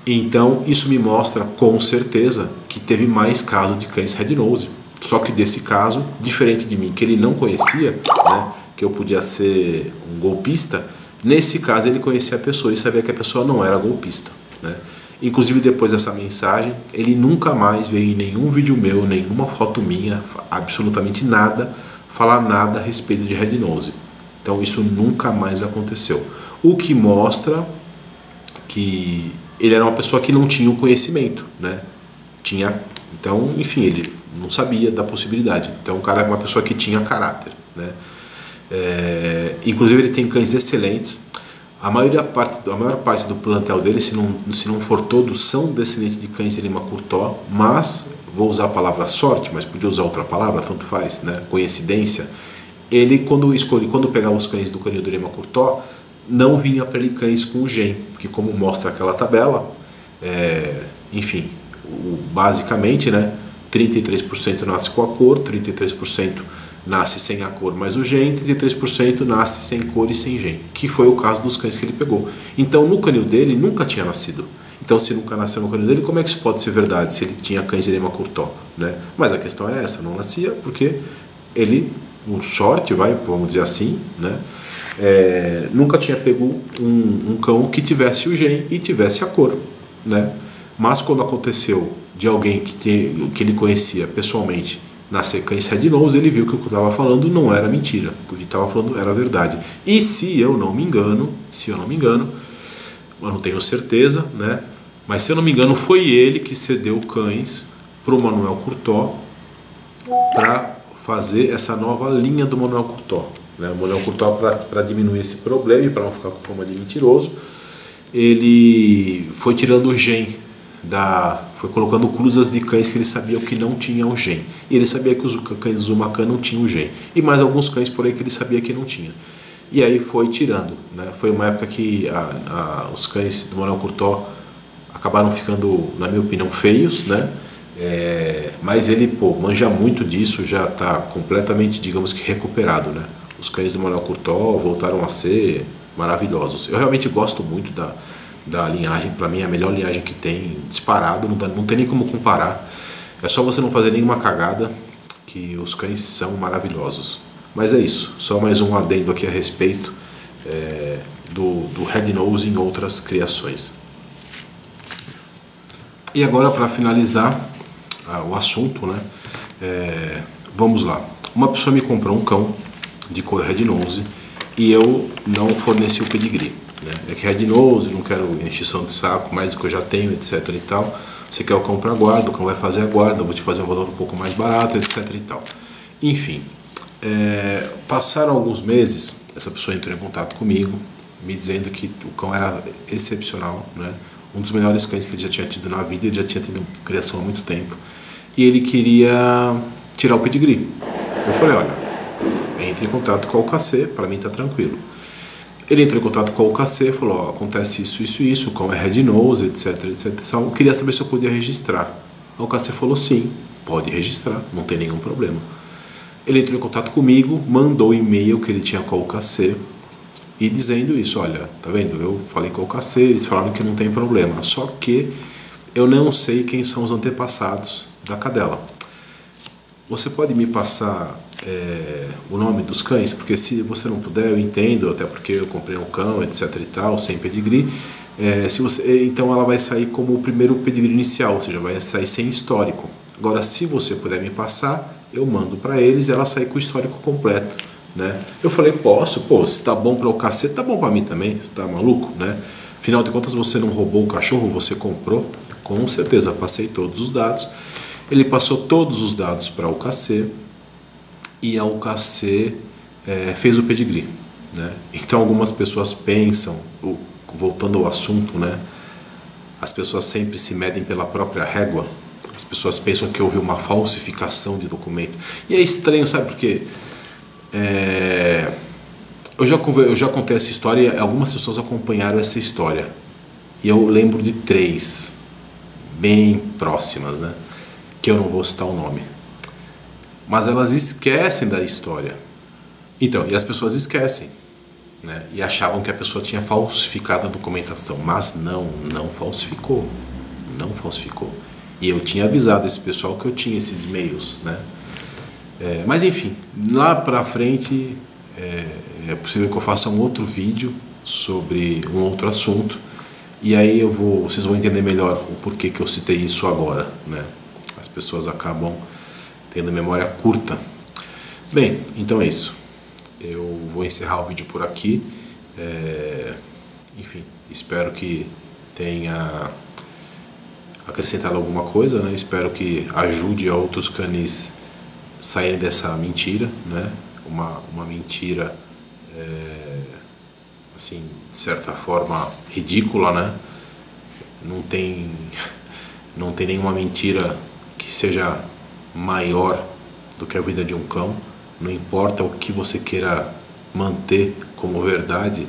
Então isso me mostra com certeza que teve mais casos de cães Red Nose. Só que desse caso, diferente de mim, que ele não conhecia, né, que eu podia ser um golpista, nesse caso ele conhecia a pessoa e sabia que a pessoa não era golpista, né? Inclusive depois dessa mensagem, ele nunca mais veio em nenhum vídeo meu, nenhuma foto minha, absolutamente nada, falar nada a respeito de Red Nose. Então isso nunca mais aconteceu. O que mostra que ele era uma pessoa que não tinha o conhecimento, né? Então, enfim, ele não sabia da possibilidade. Então, o cara é uma pessoa que tinha caráter, né? Inclusive, ele tem cães excelentes. A maior parte do plantel dele, se não for todos, são descendentes de cães de Lima Curtó, mas, vou usar a palavra sorte, mas podia usar outra palavra, tanto faz, né? Coincidência. Ele, quando pegava os cães do canil do Lima Curtó, não vinha para ele cães com gen, porque como mostra aquela tabela, enfim, basicamente, né, 33% nasce com a cor, 33% nasce sem a cor mais o gen, 33% nasce sem cor e sem gen, que foi o caso dos cães que ele pegou. Então no canil dele nunca tinha nascido. Então se nunca nasceu no canil dele, como é que isso pode ser verdade se ele tinha cães de Lima Curtó, né? Mas a questão era essa, não nascia porque ele, por sorte, vamos dizer assim, né, nunca tinha pego um cão que tivesse o gen e tivesse a cor, né? Mas quando aconteceu de alguém que ele conhecia pessoalmente nascer cães Red Nose, ele viu que o que eu estava falando não era mentira, o que estava falando era verdade. E se eu não me engano, eu não tenho certeza, né? Mas se eu não me engano, foi ele que cedeu cães para o Manuel Curtó para fazer essa nova linha do Manuel Curtó, né? O Manuel Curtó, para diminuir esse problema e para não ficar com fama de mentiroso, ele foi tirando o gen, foi colocando cruzas de cães que ele sabia que não tinham gen. E ele sabia que os cães do Zumacan não tinham gen. E mais alguns cães por aí que ele sabia que não tinha. E aí foi tirando, né? Foi uma época que os cães do Manuel Curtó acabaram ficando, na minha opinião, feios, né? Mas ele, manja muito disso, já está completamente, digamos que, recuperado, né? Os cães do Manuel Curtó voltaram a ser maravilhosos. Eu realmente gosto muito da linhagem. Para mim é a melhor linhagem que tem, disparado, não tem nem como comparar. É só você não fazer nenhuma cagada que os cães são maravilhosos. Mas é isso, só mais um adendo aqui a respeito do Red Nose em outras criações. E agora, para finalizar o assunto, né, vamos lá. Uma pessoa me comprou um cão de cor Red Nose e eu não forneci o pedigree, né? É que Red Nose, não quero encheção de saco, mais do que eu já tenho, etc e tal. Você quer o cão para guarda, o cão vai fazer a guarda, eu vou te fazer um valor um pouco mais barato, etc e tal. Enfim, passaram alguns meses, essa pessoa entrou em contato comigo, me dizendo que o cão era excepcional, né? Um dos melhores cães que ele já tinha tido na vida, ele já tinha tido criação há muito tempo, e ele queria tirar o pedigree. Eu falei, olha, entre em contato com o KC, para mim tá tranquilo. Ele entrou em contato com o KC, falou, ó, acontece isso, isso e isso, o cão é Red Nose, etc, etc. Eu queria saber se eu podia registrar. O KC falou, sim, pode registrar, não tem nenhum problema. Ele entrou em contato comigo, mandou o e-mail que ele tinha com o KC, e dizendo isso, olha, tá vendo, eu falei com o KC, eles falaram que não tem problema, só que eu não sei quem são os antepassados da cadela. Você pode me passar o nome dos cães? Porque se você não puder, eu entendo, até porque eu comprei um cão, etc e tal, sem pedigree. Então ela vai sair como o primeiro pedigree inicial, ou seja, vai sair sem histórico. Agora, se você puder me passar, eu mando para eles e ela sai com o histórico completo, né? Eu falei, posso, se tá bom para o KC, tá bom para mim também, você tá maluco, né? Afinal de contas, você não roubou o cachorro, você comprou. Com certeza, passei todos os dados. Ele passou todos os dados para o KC e a UKC fez o pedigree, né? Então algumas pessoas pensam, voltando ao assunto, né, as pessoas sempre se medem pela própria régua. As pessoas pensam que houve uma falsificação de documento. E é estranho, sabe por quê? Eu já contei essa história e algumas pessoas acompanharam essa história. E eu lembro de 3 bem próximas, né? Que eu não vou citar o nome. Mas elas esquecem da história. Então, e as pessoas esquecem, né? E achavam que a pessoa tinha falsificado a documentação. Mas não falsificou. Não falsificou. E eu tinha avisado esse pessoal que eu tinha esses e-mails, né? Mas enfim, lá pra frente é possível que eu faça um outro vídeo sobre um outro assunto. E aí vocês vão entender melhor o porquê que eu citei isso agora, né? As pessoas acabam tendo memória curta. Bem, então é isso. Eu vou encerrar o vídeo por aqui. Enfim, espero que tenha acrescentado alguma coisa, né? Espero que ajude a outros canis saírem dessa mentira, né? Uma mentira assim, de certa forma ridícula, né? Não tem nenhuma mentira que seja maior do que a vida de um cão. Não importa o que você queira manter como verdade,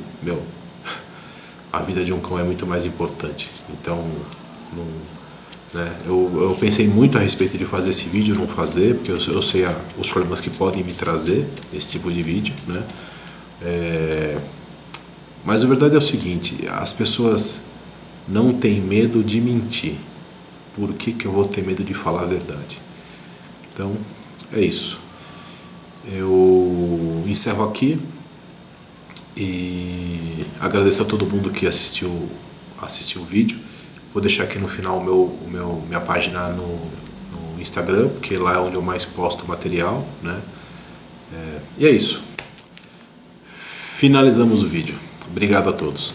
a vida de um cão é muito mais importante. Então, né? Eu pensei muito a respeito de fazer esse vídeo, não fazer, porque eu sei os problemas que podem me trazer esse tipo de vídeo, né? Mas a verdade é o seguinte: as pessoas não têm medo de mentir. Por que eu vou ter medo de falar a verdade? Então, é isso. Eu encerro aqui e agradeço a todo mundo que assistiu o vídeo. Vou deixar aqui no final minha página no Instagram, porque lá é onde eu mais posto material, né? E é isso. Finalizamos o vídeo. Obrigado a todos.